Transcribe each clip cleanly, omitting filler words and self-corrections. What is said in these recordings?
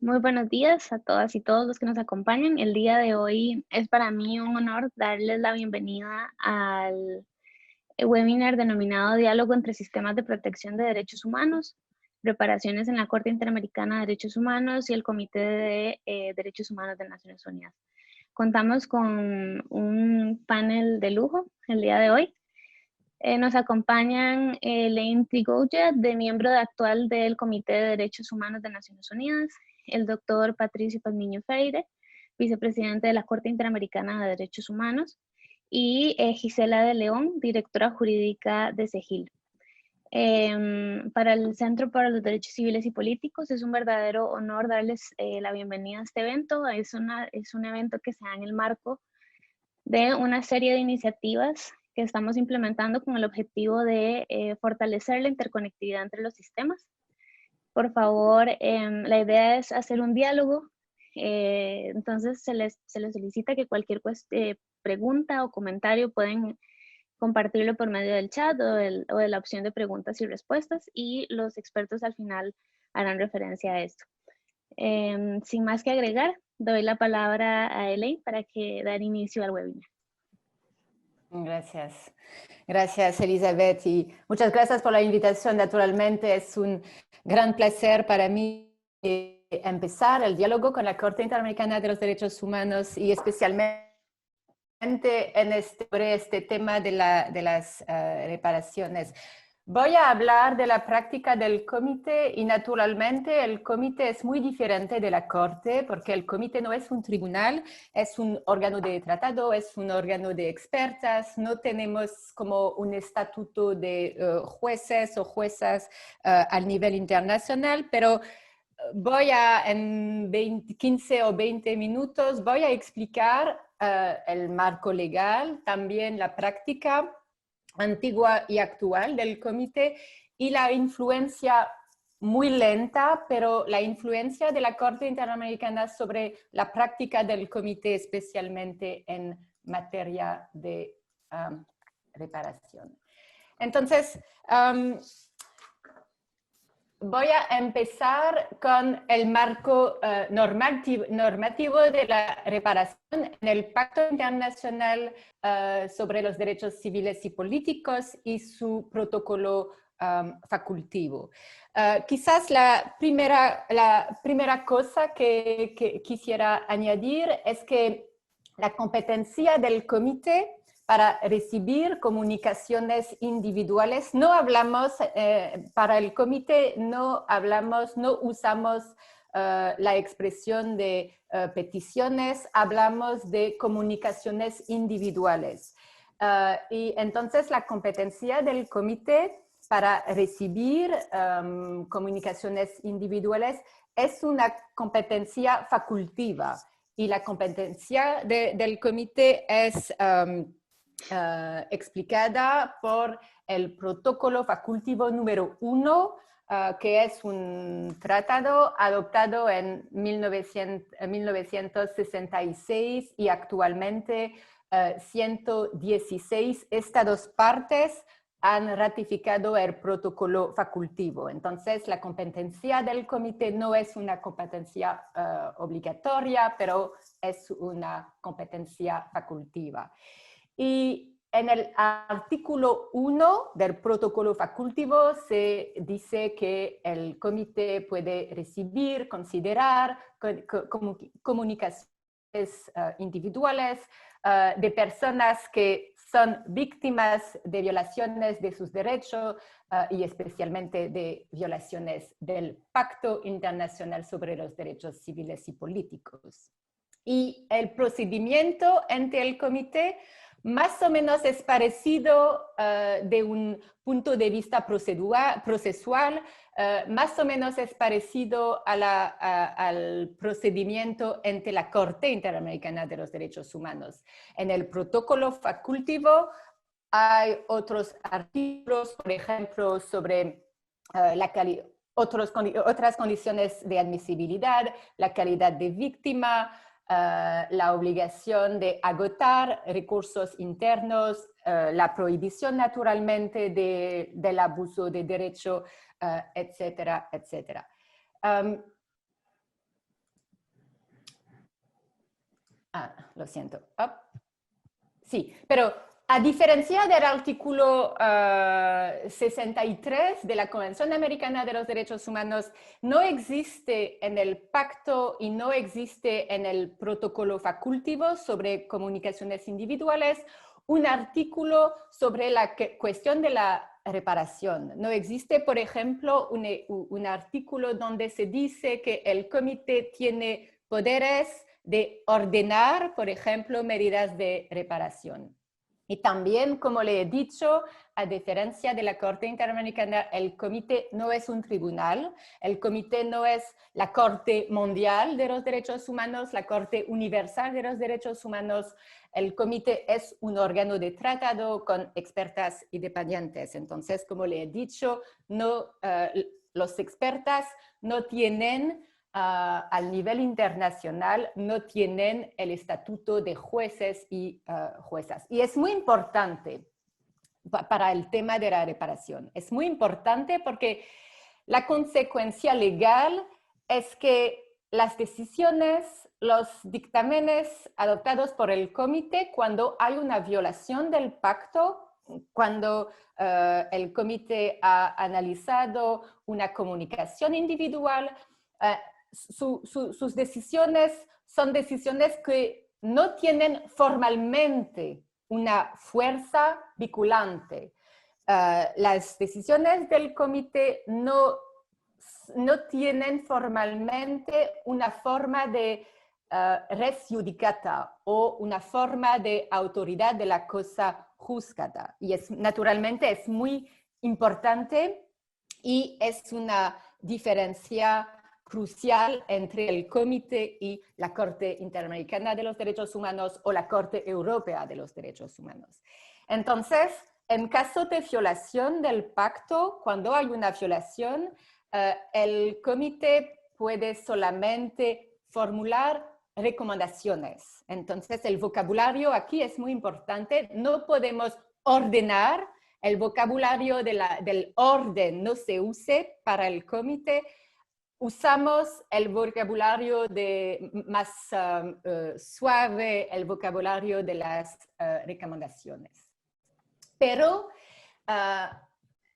Muy buenos días a todas y todos los que nos acompañan. El día de hoy es para mí un honor darles la bienvenida al webinar denominado Diálogo entre Sistemas de Protección de Derechos Humanos, preparaciones en la Corte Interamericana de Derechos Humanos y el Comité de Derechos Humanos de Naciones Unidas. Contamos con un panel de lujo el día de hoy. Nos acompañan Elaine Trigoya, de miembro actual del Comité de Derechos Humanos de Naciones Unidas, el doctor Patricio Pazmiño Freire, vicepresidente de la Corte Interamericana de Derechos Humanos, y Gisela de León, directora jurídica de CEGIL. Para el Centro para los Derechos Civiles y Políticos es un verdadero honor darles la bienvenida a este evento. Es un evento que se da en el marco de una serie de iniciativas que estamos implementando con el objetivo de fortalecer la interconectividad entre los sistemas. Por favor, la idea es hacer un diálogo, entonces se les solicita que cualquier pregunta o comentario pueden compartirlo por medio del chat o de la opción de preguntas y respuestas, y los expertos al final harán referencia a esto. Sin más que agregar, doy la palabra a Elaine para que dar inicio al webinar. Gracias. Gracias, Elizabeth, y muchas gracias por la invitación. Naturalmente, es un gran placer para mí empezar el diálogo con la Corte Interamericana de los Derechos Humanos y especialmente sobre este tema de las reparaciones. Voy a hablar de la práctica del comité y naturalmente el comité es muy diferente de la Corte porque el comité no es un tribunal, es un órgano de tratado, es un órgano de expertas, no tenemos como un estatuto de jueces o juezas al nivel internacional, pero voy a, en 15 o 20 minutos, voy a explicar el marco legal, también la práctica antigua y actual del comité y la influencia muy lenta, pero la influencia de la Corte Interamericana sobre la práctica del comité, especialmente en materia de reparación. Entonces, voy a empezar con el marco normativo de la reparación en el Pacto Internacional sobre los Derechos Civiles y Políticos y su protocolo facultativo. Quizás la primera cosa que quisiera añadir es que la competencia del comité para recibir comunicaciones individuales. No hablamos, para el comité, no usamos la expresión de peticiones, hablamos de comunicaciones individuales. Y entonces la competencia del comité para recibir comunicaciones individuales es una competencia facultativa y la competencia del comité es explicada por el protocolo facultativo número 1, que es un tratado adoptado en 1966 y actualmente 116 estados partes han ratificado el protocolo facultativo. Entonces, la competencia del comité no es una competencia obligatoria, pero es una competencia facultativa. Y en el artículo 1 del protocolo facultativo se dice que el comité puede recibir, considerar comunicaciones individuales de personas que son víctimas de violaciones de sus derechos y especialmente de violaciones del Pacto Internacional sobre los Derechos Civiles y Políticos. Y el procedimiento ante el comité más o menos es parecido de un punto de vista procesual, más o menos es parecido al procedimiento ante la Corte Interamericana de los Derechos Humanos. En el protocolo facultativo hay otros artículos, por ejemplo, sobre otras condiciones de admisibilidad, la calidad de víctima, la obligación de agotar recursos internos, la prohibición naturalmente del abuso de derecho, etcétera, etcétera. Lo siento. Sí, pero a diferencia del artículo 63 de la Convención Americana de los Derechos Humanos, no existe en el pacto y no existe en el protocolo facultativo sobre comunicaciones individuales un artículo sobre la cuestión de la reparación. No existe, por ejemplo, un artículo donde se dice que el comité tiene poderes de ordenar, por ejemplo, medidas de reparación. Y también, como le he dicho, a diferencia de la Corte Interamericana, el comité no es un tribunal, el comité no es la Corte Mundial de los Derechos Humanos, la Corte Universal de los Derechos Humanos. El comité es un órgano de tratado con expertas independientes. Entonces, como le he dicho, los expertas no tienen al nivel internacional, no tienen el estatuto de jueces y juezas. Y es muy importante para el tema de la reparación. Es muy importante porque la consecuencia legal es que las decisiones, los dictámenes adoptados por el comité cuando hay una violación del pacto, cuando el comité ha analizado una comunicación individual, sus decisiones son decisiones que no tienen formalmente una fuerza vinculante. Las decisiones del comité no tienen formalmente una forma de res judicata o una forma de autoridad de la cosa juzgada. Y naturalmente es muy importante y es una diferencia crucial entre el comité y la Corte Interamericana de los Derechos Humanos o la Corte Europea de los Derechos Humanos. Entonces, en caso de violación del pacto, cuando hay una violación, el comité puede solamente formular recomendaciones. Entonces, el vocabulario aquí es muy importante. No podemos ordenar. El vocabulario del orden no se use para el comité. Usamos el vocabulario más suave, el vocabulario de las recomendaciones. Pero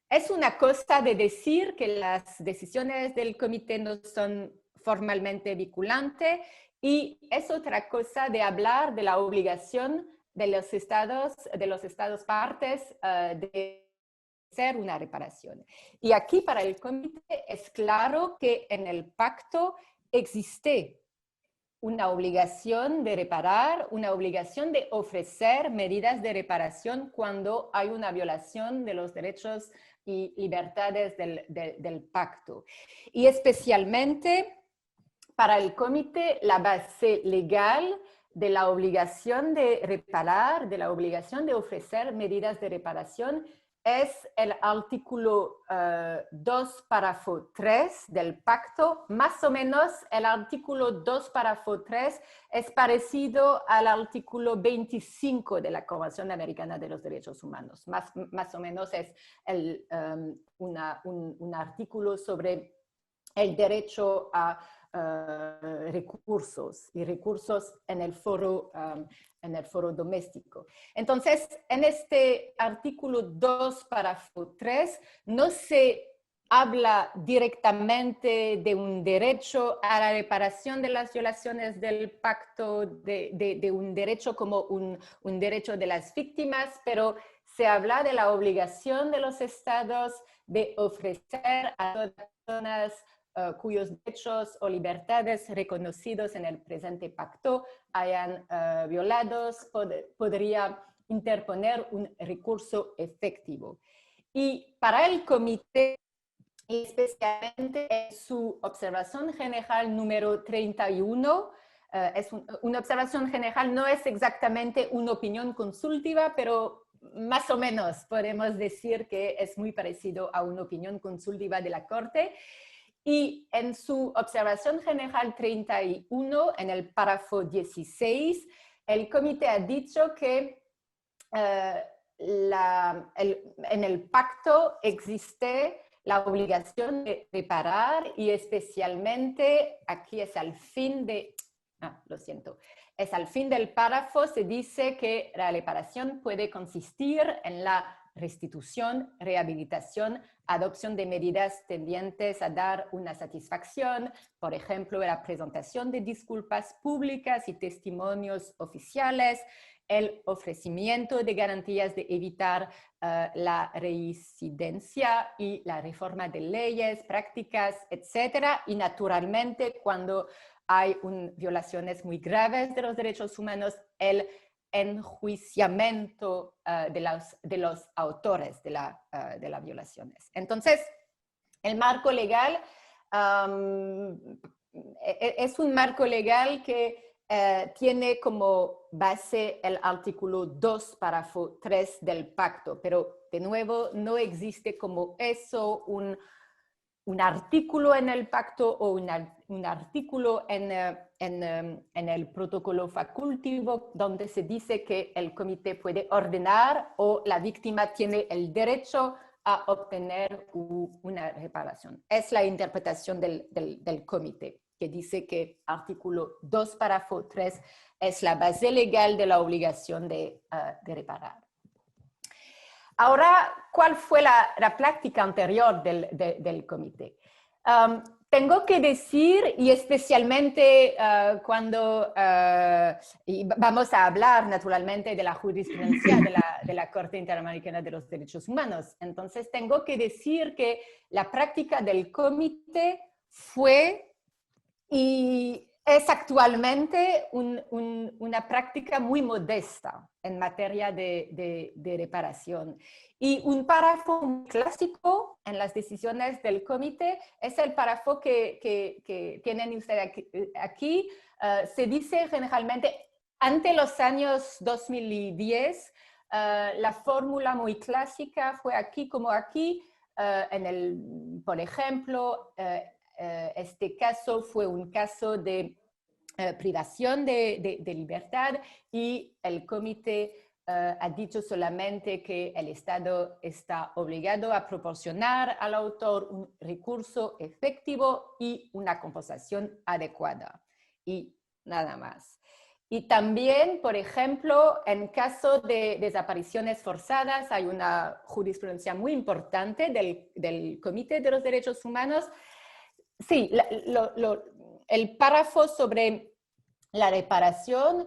es una cosa de decir que las decisiones del comité no son formalmente vinculantes y es otra cosa de hablar de la obligación de los estados partes de hacer una reparación. Y aquí para el comité es claro que en el pacto existe una obligación de reparar, una obligación de ofrecer medidas de reparación cuando hay una violación de los derechos y libertades del pacto. Y especialmente para el comité, la base legal de la obligación de reparar, de la obligación de ofrecer medidas de reparación, es el artículo 2, párrafo 3 del pacto. Más o menos el artículo 2, párrafo 3 es parecido al artículo 25 de la Convención Americana de los Derechos Humanos. Más o menos es un artículo sobre el derecho a recursos y recursos en el foro doméstico. Entonces, en este artículo 2, párrafo 3, no se habla directamente de un derecho a la reparación de las violaciones del pacto, de un derecho como un derecho de las víctimas, pero se habla de la obligación de los estados de ofrecer a todas las personas cuyos derechos o libertades reconocidos en el presente pacto hayan violados, podría interponer un recurso efectivo. Y para el comité, especialmente en su observación general número 31, una observación general no es exactamente una opinión consultiva, pero más o menos podemos decir que es muy parecido a una opinión consultiva de la Corte. Y en su observación general 31, en el párrafo 16, el comité ha dicho que en el pacto existe la obligación de reparar y especialmente, aquí es al fin de, lo siento, es al fin del párrafo, se dice que la reparación puede consistir en la restitución, rehabilitación, adopción de medidas tendientes a dar una satisfacción, por ejemplo, la presentación de disculpas públicas y testimonios oficiales, el ofrecimiento de garantías de evitar la reincidencia y la reforma de leyes, prácticas, etc. Y naturalmente, cuando hay violaciones muy graves de los derechos humanos, el enjuiciamiento de los autores de las violaciones. Entonces, el marco legal es un marco legal que tiene como base el artículo 2, párrafo 3 del pacto, pero de nuevo no existe como eso un artículo en el pacto o un artículo en el protocolo facultativo donde se dice que el comité puede ordenar o la víctima tiene el derecho a obtener una reparación. Es la interpretación del comité, que dice que artículo 2, párrafo 3 es la base legal de la obligación de reparar. Ahora, ¿cuál fue la práctica anterior del comité? Tengo que decir, y especialmente cuando y vamos a hablar naturalmente de la jurisprudencia de la Corte Interamericana de los Derechos Humanos, entonces tengo que decir que la práctica del comité fue y es actualmente una práctica muy modesta en materia de reparación. Y un párrafo clásico en las decisiones del comité es el párrafo que tienen ustedes aquí. Se dice generalmente, ante los años 2010, la fórmula muy clásica fue aquí como aquí, por ejemplo, este caso fue un caso de privación de libertad y el comité ha dicho solamente que el Estado está obligado a proporcionar al autor un recurso efectivo y una compensación adecuada y nada más. Y también, por ejemplo, en caso de desapariciones forzadas, hay una jurisprudencia muy importante del Comité de los Derechos Humanos. Sí, el párrafo sobre la reparación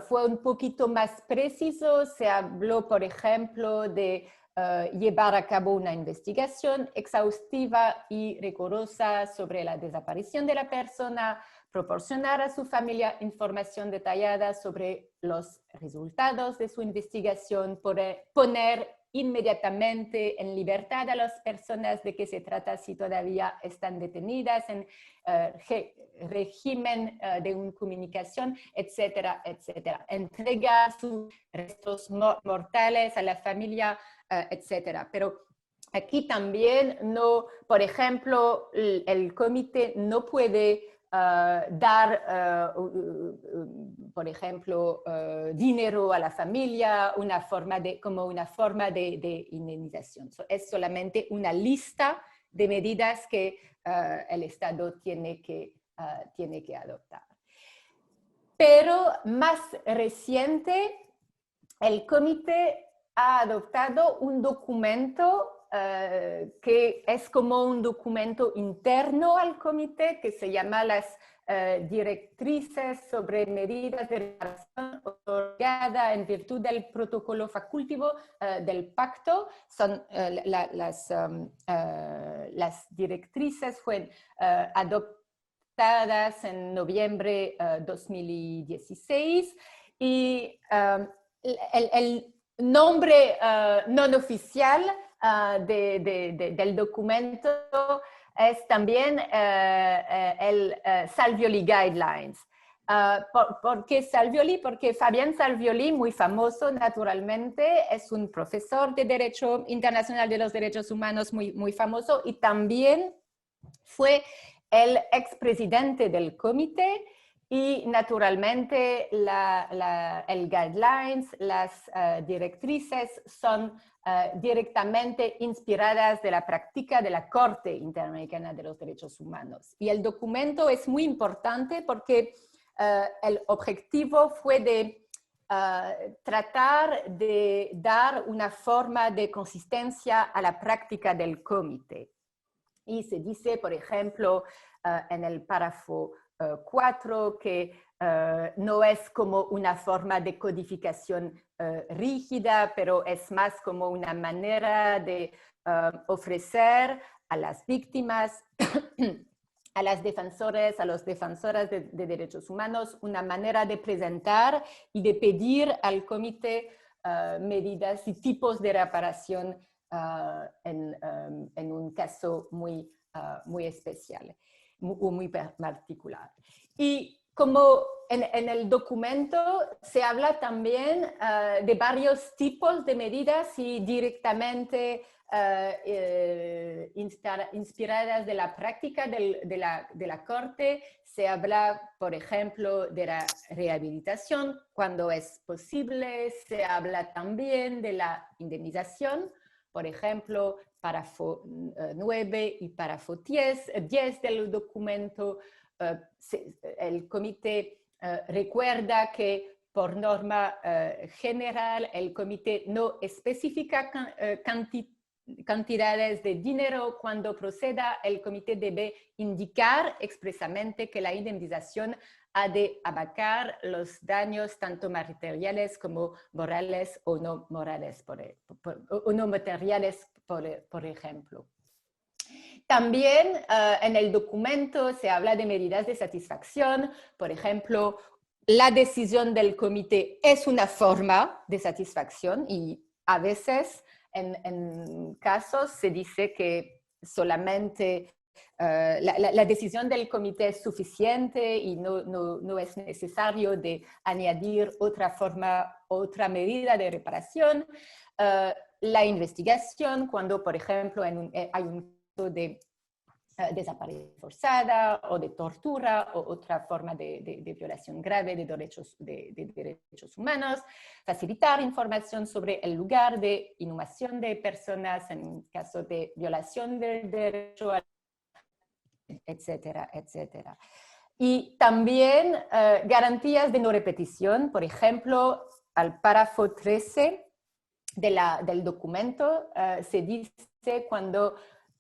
fue un poquito más preciso. Se habló, por ejemplo, de llevar a cabo una investigación exhaustiva y rigurosa sobre la desaparición de la persona, proporcionar a su familia información detallada sobre los resultados de su investigación, poner inmediatamente en libertad a las personas de que se trata si todavía están detenidas en régimen de una comunicación, etcétera, etcétera. Entregar sus restos mortales a la familia, etcétera. Pero aquí también, no, por ejemplo, el comité no puede dar, por ejemplo, dinero a la familia como una forma de indemnización. Es solamente una lista de medidas que el Estado tiene que adoptar. Pero más reciente, el comité ha adoptado un documento que es como un documento interno al comité que se llama las directrices sobre medidas de reparación otorgada en virtud del protocolo facultativo del pacto. Son las directrices fueron adoptadas en noviembre 2016 y el nombre no oficial del documento es también el Salvioli Guidelines. ¿Por qué Salvioli? Porque Fabián Salvioli, muy famoso naturalmente, es un profesor de Derecho Internacional de los Derechos Humanos muy famoso y también fue el expresidente del comité. Y naturalmente el guidelines, las directrices son directamente inspiradas de la práctica de la Corte Interamericana de los Derechos Humanos. Y el documento es muy importante porque el objetivo fue de tratar de dar una forma de consistencia a la práctica del comité. Y se dice, por ejemplo, en el párrafo 4, que no es como una forma de codificación rígida, pero es más como una manera de ofrecer a las víctimas, a las defensoras, a los defensoras de derechos humanos, una manera de presentar y de pedir al comité medidas y tipos de reparación en un caso muy, muy especial o muy particular. Y como en el documento se habla también de varios tipos de medidas y directamente inspiradas de la práctica de la Corte. Se habla, por ejemplo, de la rehabilitación cuando es posible. Se habla también de la indemnización. Por ejemplo, párrafo 9 y párrafo 10 del documento, el comité recuerda que por norma general el comité no especifica cantidades de dinero. Cuando proceda, el comité debe indicar expresamente que la indemnización ha de abarcar los daños tanto materiales como morales o no morales, o no materiales, por ejemplo. También en el documento se habla de medidas de satisfacción. Por ejemplo, la decisión del comité es una forma de satisfacción y a veces en casos se dice que solamente la decisión del comité es suficiente y no es necesario de añadir otra forma, otra medida de reparación. La investigación, cuando por ejemplo hay un caso de desaparición forzada o de tortura o otra forma de violación grave de derechos humanos, facilitar información sobre el lugar de inhumación de personas en caso de violación del derecho a etcétera, etcétera. Y también garantías de no repetición, por ejemplo, al párrafo 13 del documento se dice cuando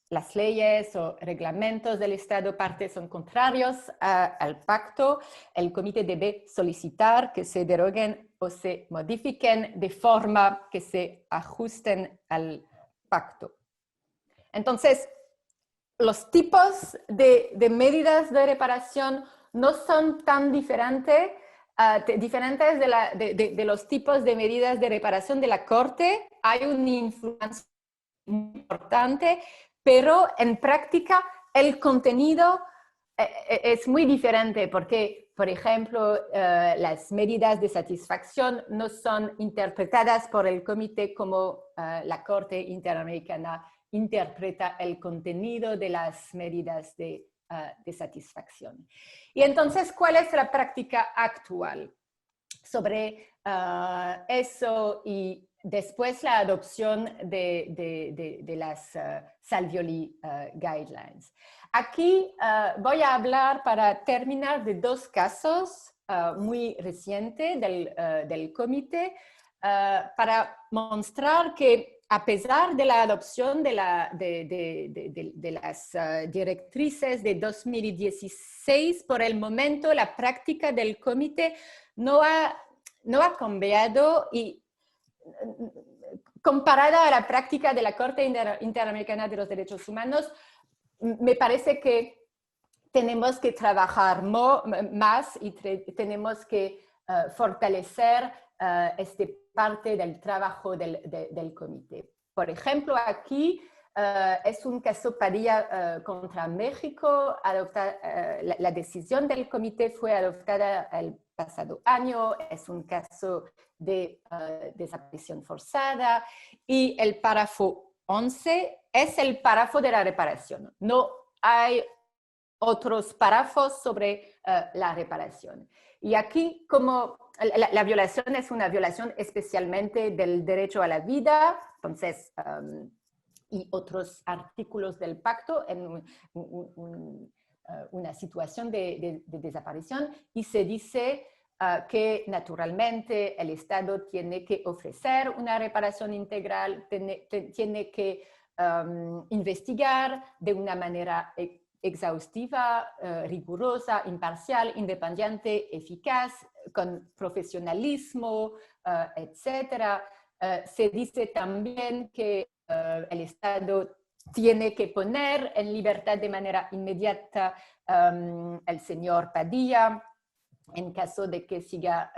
las leyes o reglamentos del Estado parte son contrarios al pacto, el comité debe solicitar que se deroguen o se modifiquen de forma que se ajusten al pacto. Entonces, los tipos de medidas de reparación no son tan diferentes de los tipos de medidas de reparación de la Corte. Hay una influencia muy importante, pero en práctica el contenido es muy diferente porque, por ejemplo, las medidas de satisfacción no son interpretadas por el comité como la Corte Interamericana interpreta el contenido de las medidas de satisfacción. Y entonces, ¿cuál es la práctica actual sobre eso y después la adopción de las Salvioli Guidelines? Aquí voy a hablar para terminar de dos casos muy recientes del comité para mostrar que a pesar de la adopción de las directrices de 2016, por el momento la práctica del comité no ha cambiado y comparada a la práctica de la Corte Interamericana de los Derechos Humanos, me parece que tenemos que trabajar más y tenemos que fortalecer esta parte del trabajo del comité. Por ejemplo, aquí es un caso Padilla contra México. La decisión del comité fue adoptada el pasado año. Es un caso de desaparición forzada y el párrafo 11 es el párrafo de la reparación. No hay otros párrafos sobre la reparación. Y aquí, como la violación es una violación especialmente del derecho a la vida, entonces, y otros artículos del pacto, una situación de desaparición y se dice que naturalmente el Estado tiene que ofrecer una reparación integral, tiene que investigar de una manera exhaustiva, rigurosa, imparcial, independiente, eficaz, con profesionalismo, etc. Se dice también que el Estado tiene que poner en libertad de manera inmediata al señor Padilla, en caso de que siga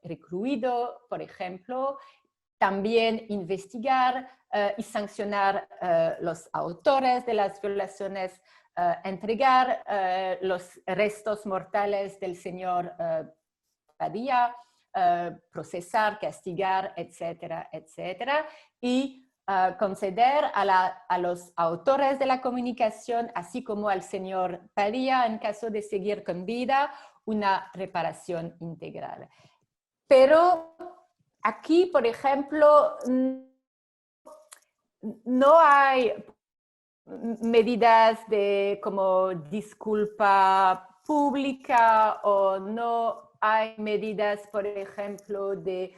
recluido, por ejemplo. También investigar y sancionar los autores de las violaciones, entregar los restos mortales del señor Padilla, procesar, castigar, etcétera, etcétera. Y conceder a los autores de la comunicación, así como al señor Padilla, en caso de seguir con vida, una reparación integral. Pero aquí, por ejemplo, no hay medidas de como disculpa pública o no hay medidas, por ejemplo, de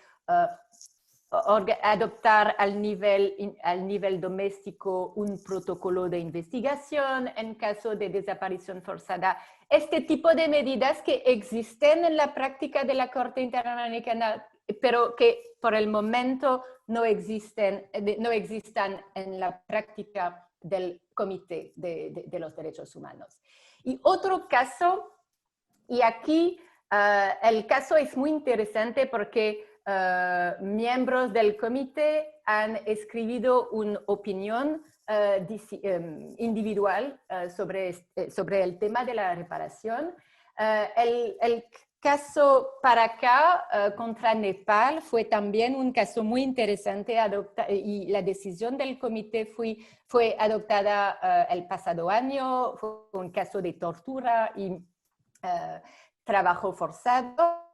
adoptar al nivel doméstico un protocolo de investigación en caso de desaparición forzada. Este tipo de medidas que existen en la práctica de la Corte Interamericana, pero que por el momento no existan en la práctica del Comité de los Derechos Humanos. Y otro caso, y aquí el caso es muy interesante porque miembros del comité han escrito una opinión individual sobre el tema de la reparación. El caso para acá contra Nepal fue también un caso muy interesante y la decisión del comité fue adoptada el pasado año. Fue un caso de tortura y trabajo forzado.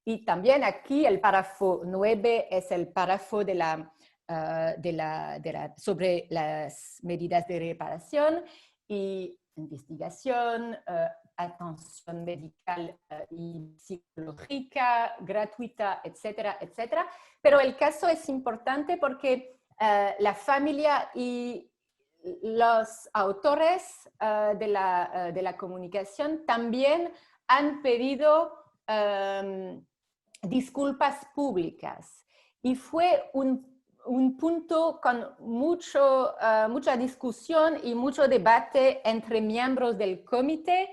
Y también aquí el párrafo 9 es el párrafo sobre las medidas de reparación y investigación, atención médica y psicológica, gratuita, etcétera, etcétera. Pero el caso es importante porque la familia y los autores de la comunicación también han pedido disculpas públicas. Y fue un punto con mucha discusión y mucho debate entre miembros del comité.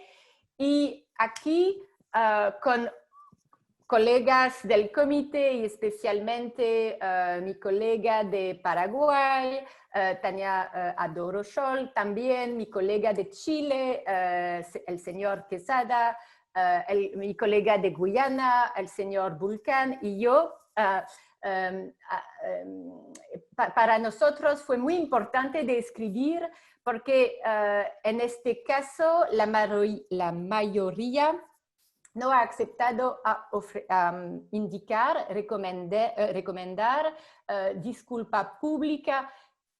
Y aquí con colegas del comité y especialmente mi colega de Paraguay, Tania Adorochol, también mi colega de Chile, el señor Quesada, mi colega de Guyana, el señor Vulcan y yo. Para nosotros fue muy importante de escribir porque en este caso la mayoría no ha aceptado recomendar disculpa pública,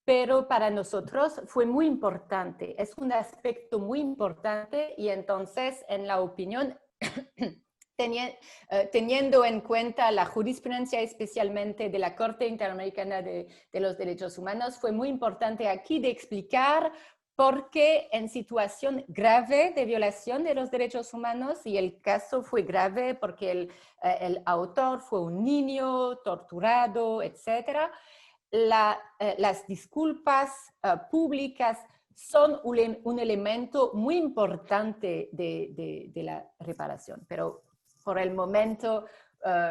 pero para nosotros fue muy importante, es un aspecto muy importante y entonces en la opinión, teniendo en cuenta la jurisprudencia especialmente de la Corte Interamericana de los Derechos Humanos, fue muy importante aquí de explicar por qué en situación grave de violación de los derechos humanos, y el caso fue grave porque el autor fue un niño torturado, etc., las disculpas públicas son un elemento muy importante de la reparación. Pero por el momento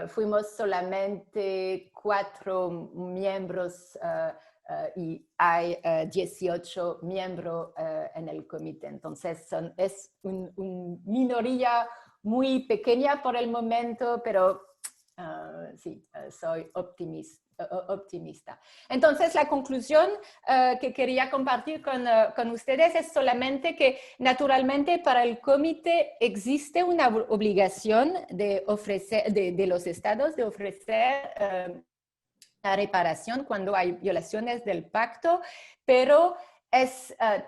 fuimos solamente 4 miembros y hay 18 miembros en el comité. Entonces es una minoría muy pequeña por el momento, pero sí, soy optimista. Entonces, la conclusión que quería compartir con ustedes es solamente que, naturalmente, para el comité existe una obligación de los estados de ofrecer la reparación cuando hay violaciones del pacto, pero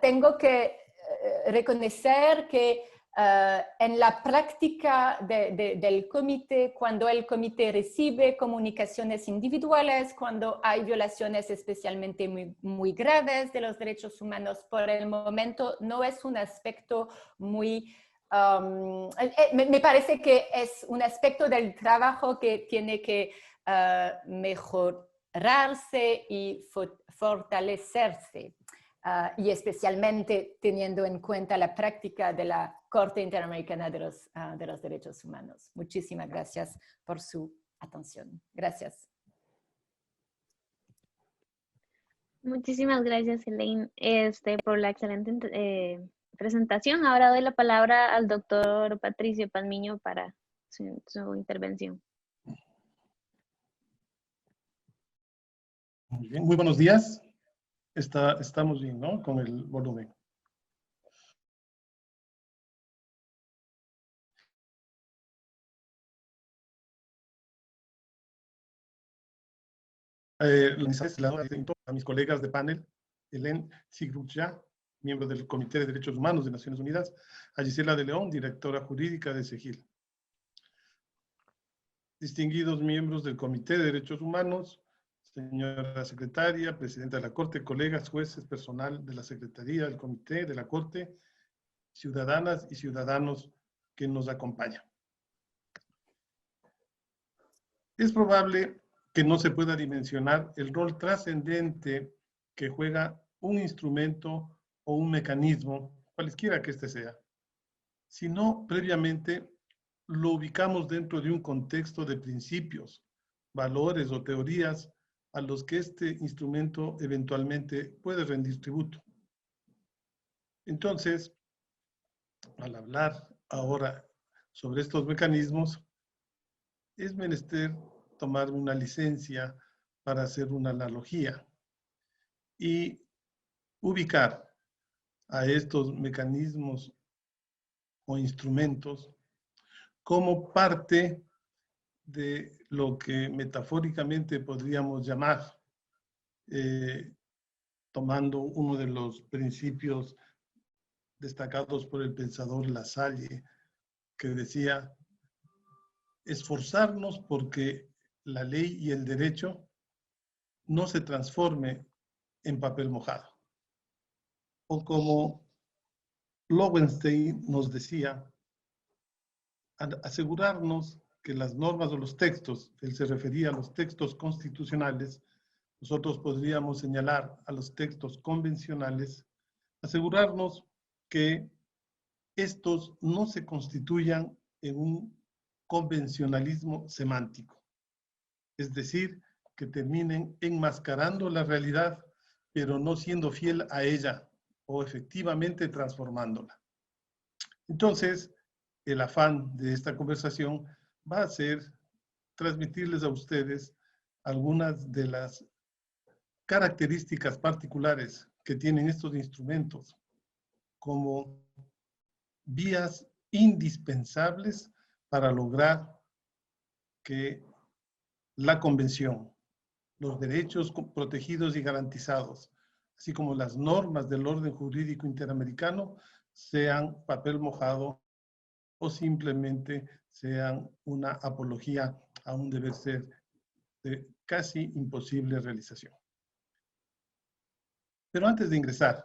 tengo que reconocer que en la práctica del comité, cuando el comité recibe comunicaciones individuales, cuando hay violaciones especialmente muy graves de los derechos humanos, por el momento no es un aspecto muy... me parece que es un aspecto del trabajo que tiene que mejorarse y fortalecerse. Y especialmente teniendo en cuenta la práctica de la Corte Interamericana de los Derechos Humanos. Muchísimas gracias por su atención. Gracias. Muchísimas gracias, Elaine, por la excelente presentación. Ahora doy la palabra al doctor Patricio Palmiño para su intervención. Muy bien, muy buenos días. Estamos bien, ¿no? Con el volumen. A mis colegas de panel, Hélène Sigrucha, miembro del Comité de Derechos Humanos de Naciones Unidas, a Gisela de León, directora jurídica de SEGIL. Distinguidos miembros del Comité de Derechos Humanos, señora secretaria, presidenta de la Corte, colegas, jueces, personal de la Secretaría, del Comité, de la Corte, ciudadanas y ciudadanos que nos acompañan. Es probable que no se pueda dimensionar el rol trascendente que juega un instrumento o un mecanismo, cualquiera que éste sea, si no previamente lo ubicamos dentro de un contexto de principios, valores o teorías a los que este instrumento eventualmente puede rendir tributo. Entonces, al hablar ahora sobre estos mecanismos, es menester tomar una licencia para hacer una analogía y ubicar a estos mecanismos o instrumentos como parte de lo que metafóricamente podríamos llamar, tomando uno de los principios destacados por el pensador Lasalle, que decía, esforzarnos porque la ley y el derecho no se transforme en papel mojado. O como Lowenstein nos decía, asegurarnos que las normas o los textos, él se refería a los textos constitucionales, nosotros podríamos señalar a los textos convencionales, asegurarnos que estos no se constituyan en un convencionalismo semántico, es decir, que terminen enmascarando la realidad, pero no siendo fiel a ella o efectivamente transformándola. Entonces, el afán de esta conversación va a ser transmitirles a ustedes algunas de las características particulares que tienen estos instrumentos como vías indispensables para lograr que la Convención, los derechos protegidos y garantizados, así como las normas del orden jurídico interamericano, sean papel mojado o simplemente sean una apología a un deber ser de casi imposible realización. Pero antes de ingresar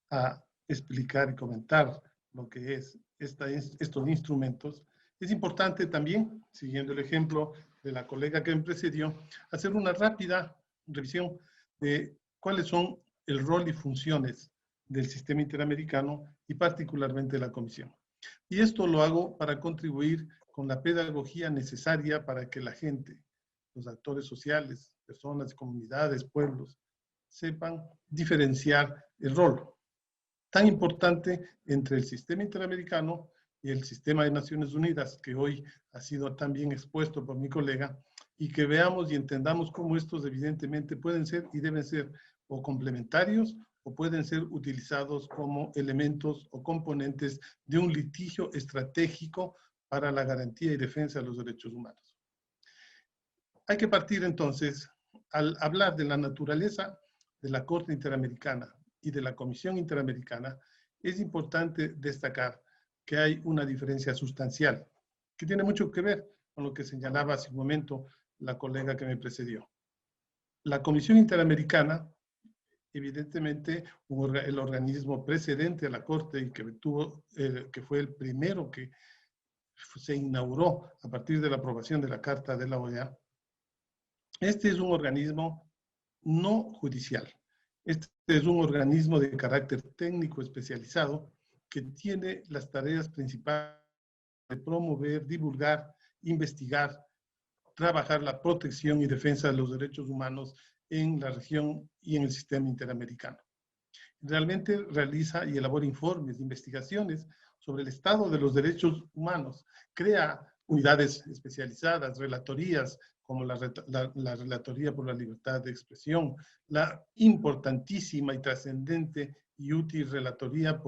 a explicar y comentar lo que es estos instrumentos, es importante también, siguiendo el ejemplo de la colega que me precedió, hacer una rápida revisión de cuáles son el rol y funciones del sistema interamericano y particularmente de la Comisión. Y esto lo hago para contribuir con la pedagogía necesaria para que la gente, los actores sociales, personas, comunidades, pueblos, sepan diferenciar el rol tan importante entre el sistema interamericano y el sistema de Naciones Unidas, que hoy ha sido tan bien expuesto por mi colega, y que veamos y entendamos cómo estos evidentemente pueden ser y deben ser o complementarios o pueden ser utilizados como elementos o componentes de un litigio estratégico para la garantía y defensa de los derechos humanos. Hay que partir entonces, al hablar de la naturaleza de la Corte Interamericana y de la Comisión Interamericana, es importante destacar que hay una diferencia sustancial, que tiene mucho que ver con lo que señalaba hace un momento la colega que me precedió. La Comisión Interamericana, evidentemente, el organismo precedente a la Corte y que fue el primero que se inauguró a partir de la aprobación de la Carta de la OEA, este es un organismo no judicial. Este es un organismo de carácter técnico especializado que tiene las tareas principales de promover, divulgar, investigar, trabajar la protección y defensa de los derechos humanos en la región y en el sistema interamericano. Realmente realiza y elabora informes, investigaciones sobre el estado de los derechos humanos, crea unidades especializadas, relatorías, como la Relatoría por la Libertad de Expresión, la importantísima y trascendente y útil Relatoría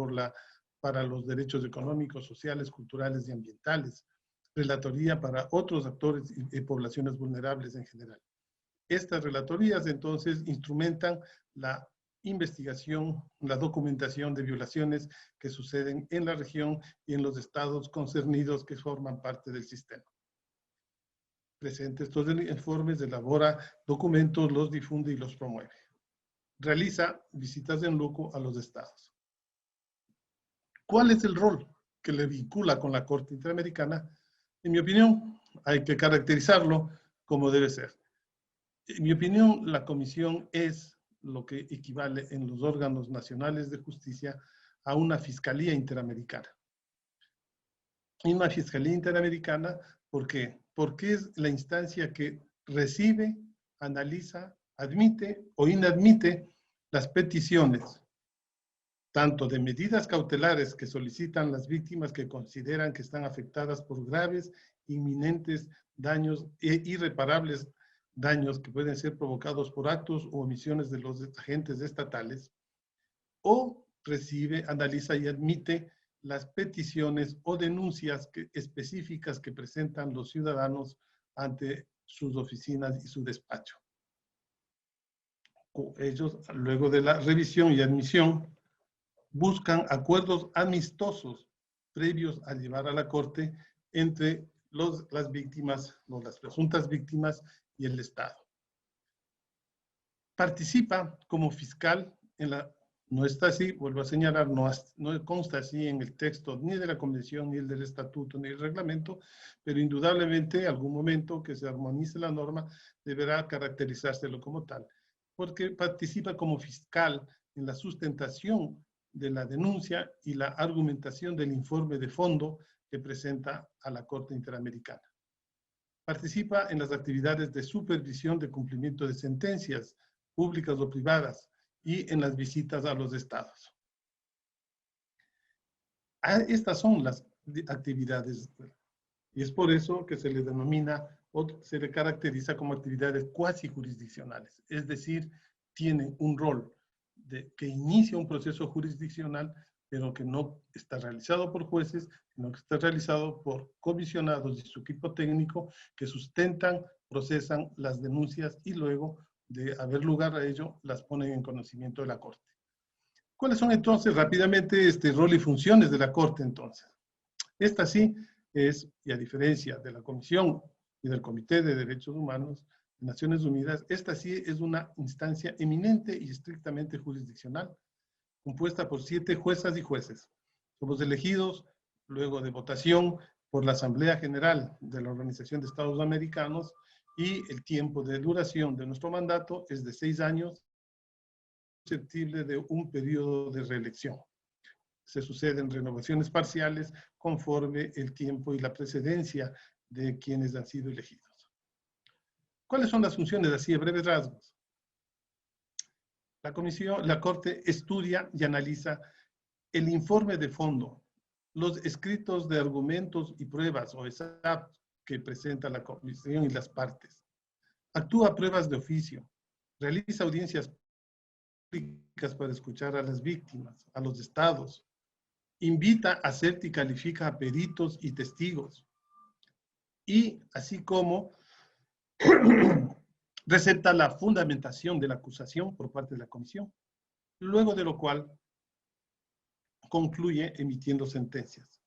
para los Derechos Económicos, Sociales, Culturales y Ambientales, Relatoría para otros actores y poblaciones vulnerables en general. Estas relatorías, entonces, instrumentan la investigación, la documentación de violaciones que suceden en la región y en los estados concernidos que forman parte del sistema. Presenta estos informes, elabora documentos, los difunde y los promueve. Realiza visitas en loco a los estados. ¿Cuál es el rol que le vincula con la Corte Interamericana? En mi opinión, hay que caracterizarlo como debe ser. En mi opinión, la comisión es lo que equivale en los órganos nacionales de justicia a una fiscalía interamericana. Y una fiscalía interamericana, ¿por qué? Porque es la instancia que recibe, analiza, admite o inadmite las peticiones, tanto de medidas cautelares que solicitan las víctimas que consideran que están afectadas por graves, inminentes daños e irreparables daños que pueden ser provocados por actos o omisiones de los agentes estatales, o recibe, analiza y admite las peticiones o denuncias específicas que presentan los ciudadanos ante sus oficinas y su despacho. Ellos, luego de la revisión y admisión, buscan acuerdos amistosos previos a llevar a la Corte entre las víctimas, las presuntas víctimas y el Estado. Participa como fiscal en la... No está así, vuelvo a señalar, no consta así en el texto ni de la Convención, ni el del Estatuto, ni el Reglamento, pero indudablemente en algún momento que se armonice la norma deberá caracterizárselo como tal, porque participa como fiscal en la sustentación de la denuncia y la argumentación del informe de fondo que presenta a la Corte Interamericana. Participa en las actividades de supervisión de cumplimiento de sentencias públicas o privadas y en las visitas a los estados. Estas son las actividades y es por eso que se le denomina o se le caracteriza como actividades cuasi jurisdiccionales, es decir, tienen un rol que inicia un proceso jurisdiccional, pero que no está realizado por jueces, sino que está realizado por comisionados y su equipo técnico que sustentan, procesan las denuncias y luego de haber lugar a ello, las ponen en conocimiento de la Corte. ¿Cuáles son entonces rápidamente este rol y funciones de la Corte entonces? Esta sí es, y a diferencia de la Comisión y del Comité de Derechos Humanos de Naciones Unidas, esta sí es una instancia eminente y estrictamente jurisdiccional, compuesta por 7 juezas y jueces. Somos elegidos luego de votación por la Asamblea General de la Organización de Estados Americanos y el tiempo de duración de nuestro mandato es de 6 años, susceptible de un periodo de reelección. Se suceden renovaciones parciales conforme el tiempo y la precedencia de quienes han sido elegidos. ¿Cuáles son las funciones así de breves rasgos? La Corte estudia y analiza el informe de fondo, los escritos de argumentos y pruebas o ESAP que presenta la Comisión y las partes. Actúa pruebas de oficio, realiza audiencias públicas para escuchar a las víctimas, a los estados, invita, acepta y califica a peritos y testigos, y así como receta la fundamentación de la acusación por parte de la comisión, luego de lo cual concluye emitiendo sentencias.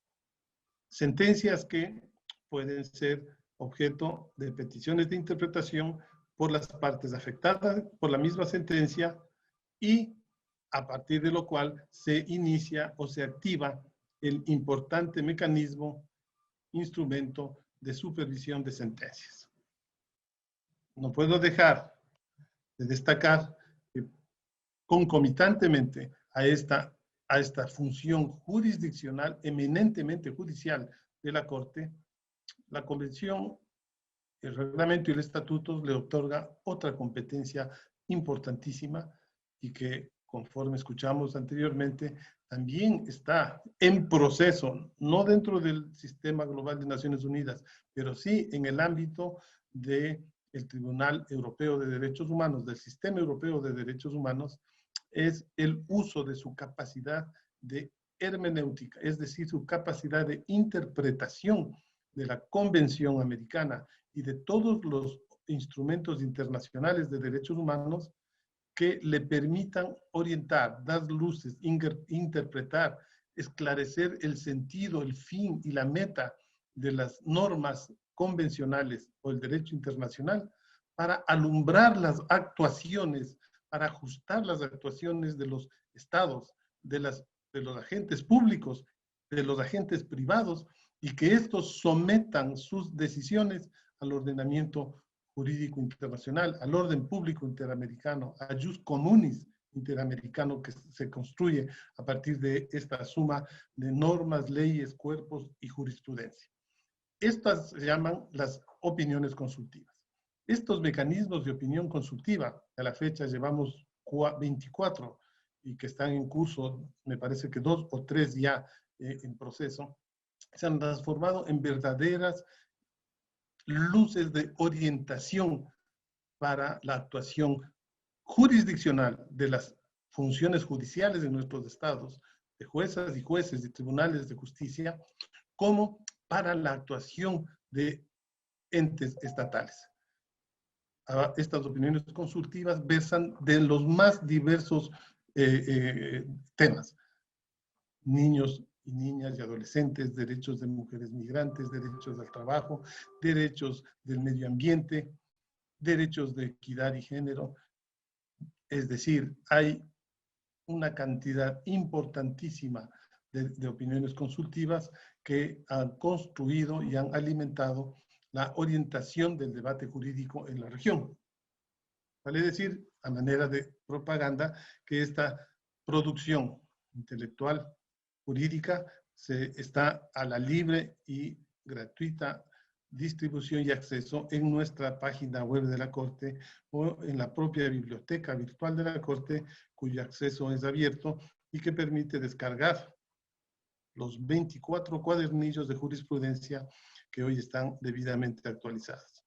Sentencias que pueden ser objeto de peticiones de interpretación por las partes afectadas por la misma sentencia y a partir de lo cual se inicia o se activa el importante mecanismo, instrumento de supervisión de sentencias. No puedo dejar de destacar que concomitantemente a esta función jurisdiccional eminentemente judicial de la Corte, la Convención, el reglamento y el estatuto le otorga otra competencia importantísima y que, conforme escuchamos anteriormente, también está en proceso, no dentro del sistema global de Naciones Unidas, pero sí en el ámbito del Tribunal Europeo de Derechos Humanos, del Sistema Europeo de Derechos Humanos, es el uso de su capacidad de hermenéutica, es decir, su capacidad de interpretación de la Convención Americana y de todos los instrumentos internacionales de derechos humanos que le permitan orientar, dar luces, interpretar, esclarecer el sentido, el fin y la meta de las normas convencionales o el derecho internacional para alumbrar las actuaciones, para ajustar las actuaciones de los estados, de los agentes públicos, de los agentes privados, y que estos sometan sus decisiones al ordenamiento jurídico internacional, al orden público interamericano, a jus communis interamericano que se construye a partir de esta suma de normas, leyes, cuerpos y jurisprudencia. Estas se llaman las opiniones consultivas. Estos mecanismos de opinión consultiva, a la fecha llevamos 24 y que están en curso, me parece que 2 o 3 ya en proceso, se han transformado en verdaderas luces de orientación para la actuación jurisdiccional de las funciones judiciales de nuestros estados, de juezas y jueces, de tribunales de justicia, como para la actuación de entes estatales. Estas opiniones consultivas versan de los más diversos temas. Niños y niñas y adolescentes, derechos de mujeres migrantes, derechos al trabajo, derechos del medio ambiente, derechos de equidad y género. Es decir, hay una cantidad importantísima de opiniones consultivas que han construido y han alimentado la orientación del debate jurídico en la región. Vale decir, a manera de propaganda, que esta producción intelectual jurídica está a la libre y gratuita distribución y acceso en nuestra página web de la Corte o en la propia biblioteca virtual de la Corte, cuyo acceso es abierto y que permite descargar los 24 cuadernillos de jurisprudencia que hoy están debidamente actualizadas.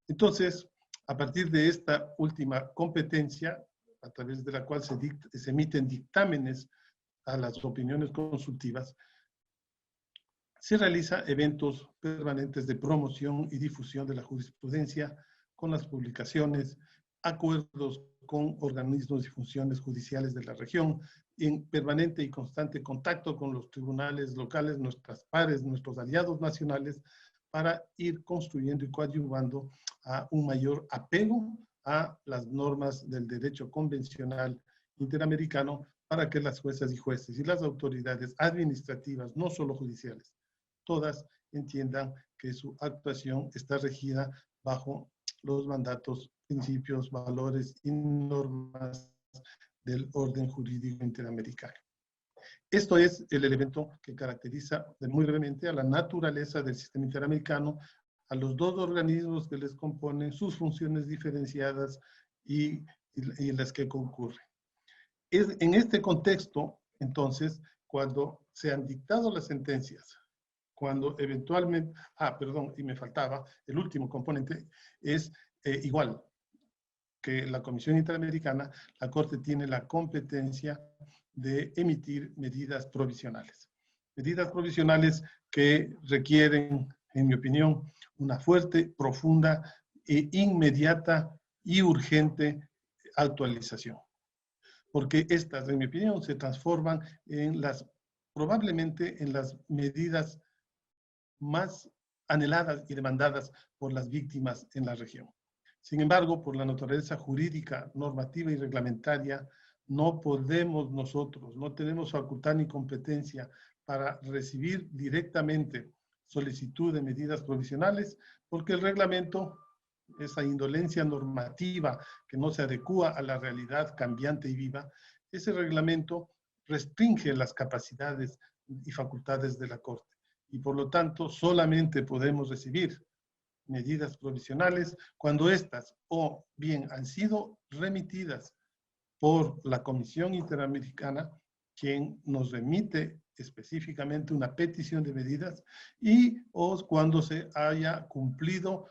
Entonces, a partir de esta última competencia, a través de la cual se emiten dictámenes a las opiniones consultivas, se realizan eventos permanentes de promoción y difusión de la jurisprudencia con las publicaciones, acuerdos con organismos y funciones judiciales de la región, en permanente y constante contacto con los tribunales locales, nuestras pares, nuestros aliados nacionales, para ir construyendo y coadyuvando a un mayor apego a las normas del derecho convencional interamericano, para que las juezas y jueces y las autoridades administrativas, no solo judiciales, todas entiendan que su actuación está regida bajo los mandatos, principios, valores y normas del orden jurídico interamericano. Esto es el elemento que caracteriza muy brevemente a la naturaleza del sistema interamericano, a los dos organismos que les componen, sus funciones diferenciadas y las que concurren. Es en este contexto, entonces, cuando se han dictado las sentencias, cuando eventualmente, y me faltaba, el último componente es igual que la Comisión Interamericana, la Corte tiene la competencia de emitir medidas provisionales. Medidas provisionales que requieren, en mi opinión, una fuerte, profunda e inmediata y urgente actualización. Porque estas, en mi opinión, se transforman en las probablemente en las medidas más anheladas y demandadas por las víctimas en la región. Sin embargo, por la naturaleza jurídica, normativa y reglamentaria, no podemos nosotros, no tenemos facultad ni competencia para recibir directamente solicitud de medidas provisionales, porque el reglamento, esa indolencia normativa que no se adecúa a la realidad cambiante y viva, ese reglamento restringe las capacidades y facultades de la Corte. Y por lo tanto, solamente podemos recibir medidas provisionales cuando éstas o bien han sido remitidas por la Comisión Interamericana, quien nos remite específicamente una petición de medidas, y o cuando se haya cumplido,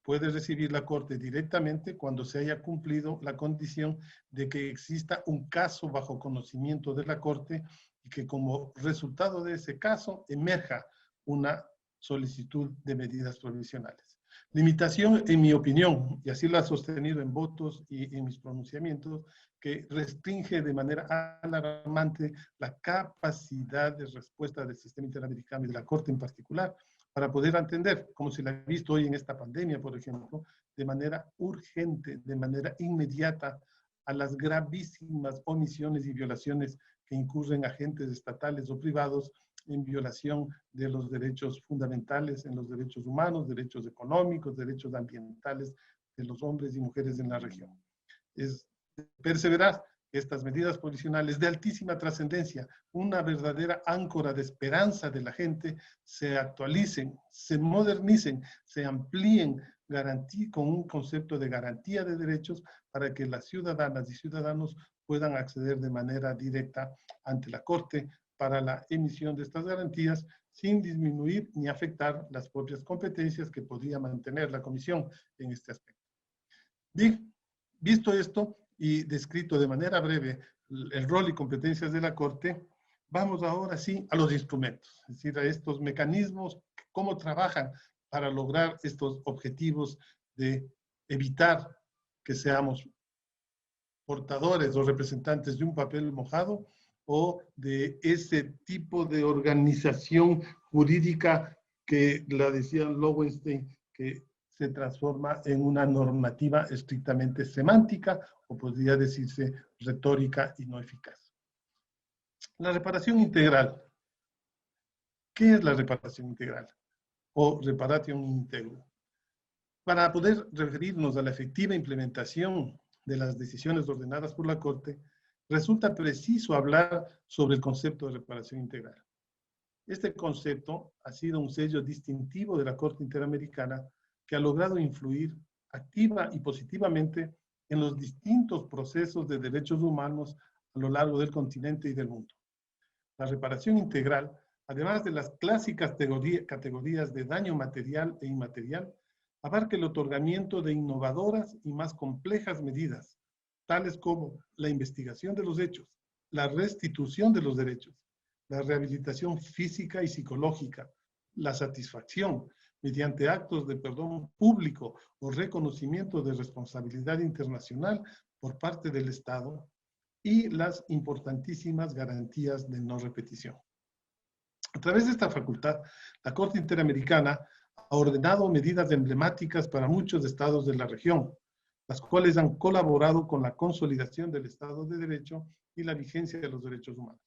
puede recibir la Corte directamente cuando se haya cumplido la condición de que exista un caso bajo conocimiento de la Corte y que como resultado de ese caso emerja una solicitud de medidas provisionales. Limitación, en mi opinión, y así lo ha sostenido en votos y en mis pronunciamientos, que restringe de manera alarmante la capacidad de respuesta del sistema interamericano y de la Corte en particular, para poder atender, como se la ha visto hoy en esta pandemia, por ejemplo, de manera urgente, de manera inmediata, a las gravísimas omisiones y violaciones que incurren agentes estatales o privados en violación de los derechos fundamentales, en los derechos humanos, derechos económicos, derechos ambientales de los hombres y mujeres en la región. Es perseverar que estas medidas provisionales de altísima trascendencia, una verdadera áncora de esperanza de la gente, se actualicen, se modernicen, se amplíen con un concepto de garantía de derechos para que las ciudadanas y ciudadanos puedan acceder de manera directa ante la Corte para la emisión de estas garantías sin disminuir ni afectar las propias competencias que podría mantener la Comisión en este aspecto. Visto esto y descrito de manera breve el rol y competencias de la Corte, vamos ahora sí a los instrumentos, es decir, a estos mecanismos, cómo trabajan para lograr estos objetivos de evitar que seamos portadores o representantes de un papel mojado o de ese tipo de organización jurídica que la decía Lowenstein, que se transforma en una normativa estrictamente semántica o podría decirse retórica y no eficaz. La reparación integral. ¿Qué es la reparación integral? O reparation integral. Para poder referirnos a la efectiva implementación de las decisiones ordenadas por la Corte, resulta preciso hablar sobre el concepto de reparación integral. Este concepto ha sido un sello distintivo de la Corte Interamericana que ha logrado influir activa y positivamente en los distintos procesos de derechos humanos a lo largo del continente y del mundo. La reparación integral, además de las clásicas categorías de daño material e inmaterial, abarca el otorgamiento de innovadoras y más complejas medidas, tales como la investigación de los hechos, la restitución de los derechos, la rehabilitación física y psicológica, la satisfacción mediante actos de perdón público o reconocimiento de responsabilidad internacional por parte del Estado y las importantísimas garantías de no repetición. A través de esta facultad, la Corte Interamericana ha ordenado medidas emblemáticas para muchos estados de la región, las cuales han colaborado con la consolidación del Estado de Derecho y la vigencia de los derechos humanos.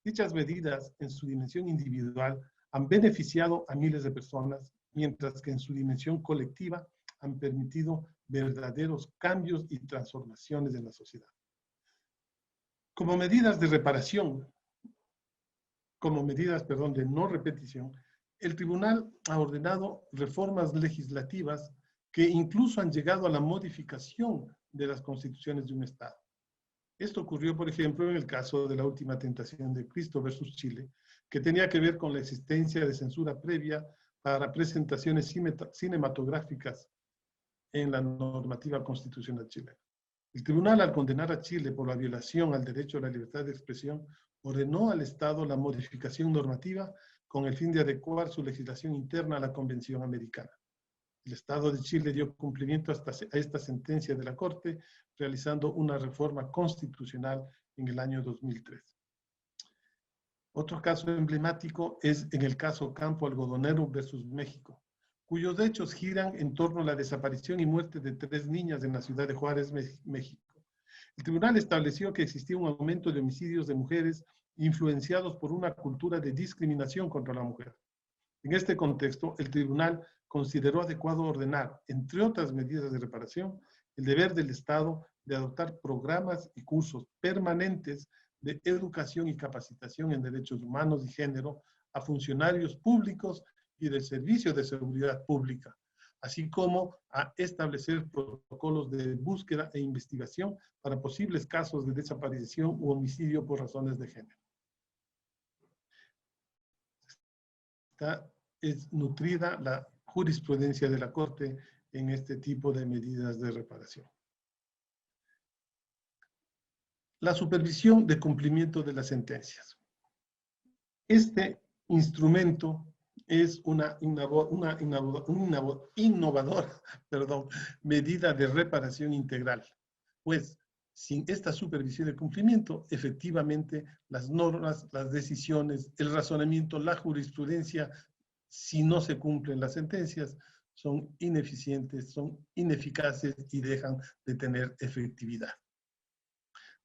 Dichas medidas, en su dimensión individual, han beneficiado a miles de personas, mientras que en su dimensión colectiva han permitido verdaderos cambios y transformaciones en la sociedad. Como medidas de reparación, de no repetición, el tribunal ha ordenado reformas legislativas que incluso han llegado a la modificación de las constituciones de un Estado. Esto ocurrió, por ejemplo, en el caso de la última tentación de Cristo versus Chile, que tenía que ver con la existencia de censura previa para presentaciones cinematográficas en la normativa constitucional chilena. El tribunal, al condenar a Chile por la violación al derecho a la libertad de expresión, ordenó al Estado la modificación normativa con el fin de adecuar su legislación interna a la Convención Americana. El Estado de Chile dio cumplimiento a esta sentencia de la Corte, realizando una reforma constitucional en el año 2003. Otro caso emblemático es en el caso Campo Algodonero versus México, cuyos hechos giran en torno a la desaparición y muerte de 3 niñas en la ciudad de Juárez, México. El tribunal estableció que existía un aumento de homicidios de mujeres influenciados por una cultura de discriminación contra la mujer. En este contexto, el tribunal consideró adecuado ordenar, entre otras medidas de reparación, el deber del Estado de adoptar programas y cursos permanentes de educación y capacitación en derechos humanos y género a funcionarios públicos y del Servicio de Seguridad Pública, así como a establecer protocolos de búsqueda e investigación para posibles casos de desaparición u homicidio por razones de género. Es nutrida la jurisprudencia de la Corte en este tipo de medidas de reparación. La supervisión de cumplimiento de las sentencias. Este instrumento es una innovadora medida de reparación integral, pues sin esta supervisión de cumplimiento, efectivamente las normas, las decisiones, el razonamiento, la jurisprudencia, si no se cumplen las sentencias, son ineficientes, son ineficaces y dejan de tener efectividad.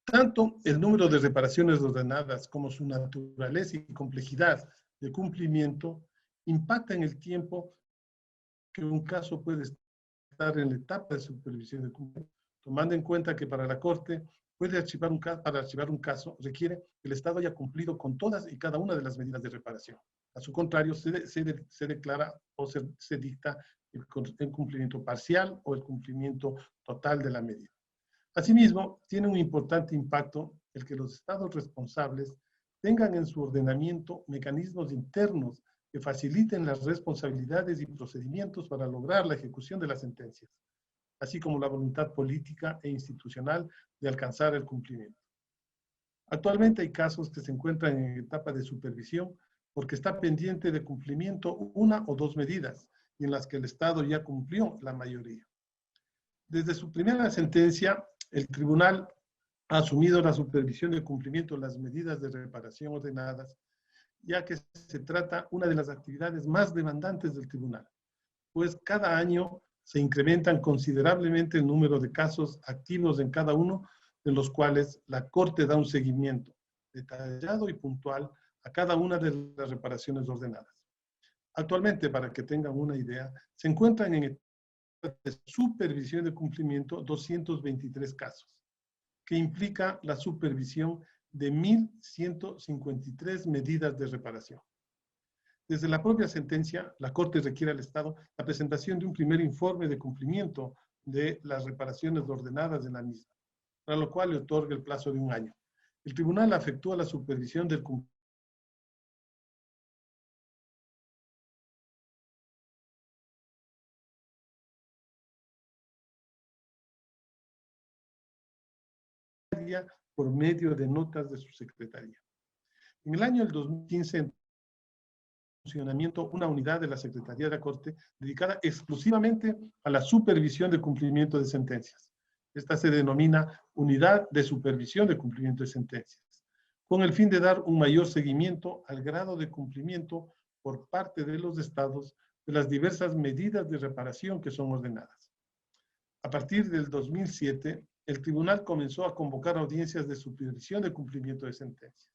Tanto el número de reparaciones ordenadas como su naturaleza y complejidad de cumplimiento impacta en el tiempo que un caso puede estar en la etapa de supervisión de cumplimiento, tomando en cuenta que para la Corte para archivar un caso requiere que el Estado haya cumplido con todas y cada una de las medidas de reparación. A su contrario, se declara o se dicta el cumplimiento parcial o el cumplimiento total de la medida. Asimismo, tiene un importante impacto el que los estados responsables tengan en su ordenamiento mecanismos internos que faciliten las responsabilidades y procedimientos para lograr la ejecución de las sentencias, así como la voluntad política e institucional de alcanzar el cumplimiento. Actualmente hay casos que se encuentran en etapa de supervisión porque está pendiente de cumplimiento una o dos medidas y en las que el Estado ya cumplió la mayoría. Desde su primera sentencia, el tribunal ha asumido la supervisión de cumplimiento de las medidas de reparación ordenadas, ya que se trata una de las actividades más demandantes del tribunal, pues cada año se incrementan considerablemente el número de casos activos en cada uno de los cuales la Corte da un seguimiento detallado y puntual a cada una de las reparaciones ordenadas. Actualmente, para que tengan una idea, se encuentran en etapa de supervisión de cumplimiento 223 casos, que implica la supervisión de 1.153 medidas de reparación. Desde la propia sentencia, la Corte requiere al Estado la presentación de un primer informe de cumplimiento de las reparaciones ordenadas en la misma, para lo cual le otorga el plazo de 1 año. El tribunal efectúa la supervisión del cumplimiento por medio de notas de su secretaría. En el año del 2015, en funcionamiento una unidad de la Secretaría de la Corte dedicada exclusivamente a la supervisión de cumplimiento de sentencias. Esta se denomina Unidad de Supervisión de Cumplimiento de Sentencias, con el fin de dar un mayor seguimiento al grado de cumplimiento por parte de los estados de las diversas medidas de reparación que son ordenadas. A partir del 2007, el tribunal comenzó a convocar audiencias de supervisión de cumplimiento de sentencias.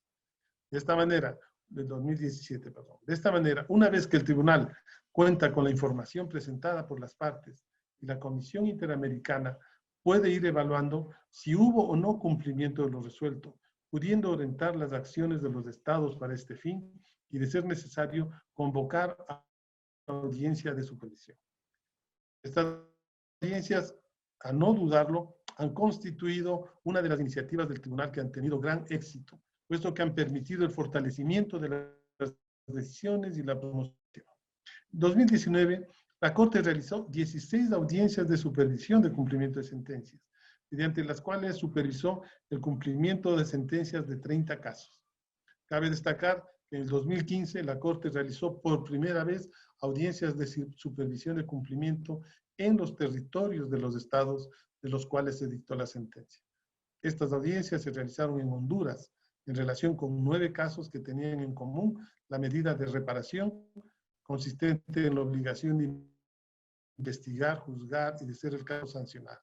De esta manera, del 2017, perdón. De esta manera, una vez que el tribunal cuenta con la información presentada por las partes y la Comisión Interamericana puede ir evaluando si hubo o no cumplimiento de lo resuelto, pudiendo orientar las acciones de los estados para este fin y, de ser necesario, convocar a la audiencia de supervisión. Estas audiencias, a no dudarlo, han constituido una de las iniciativas del tribunal que han tenido gran éxito, puesto que han permitido el fortalecimiento de las decisiones y la promoción. En 2019, la Corte realizó 16 audiencias de supervisión de cumplimiento de sentencias, mediante las cuales supervisó el cumplimiento de sentencias de 30 casos. Cabe destacar que en el 2015 la Corte realizó por primera vez audiencias de supervisión de cumplimiento en los territorios de los estados de los cuales se dictó la sentencia. Estas audiencias se realizaron en Honduras, en relación con 9 casos que tenían en común la medida de reparación consistente en la obligación de investigar, juzgar y de ser el caso sancionar.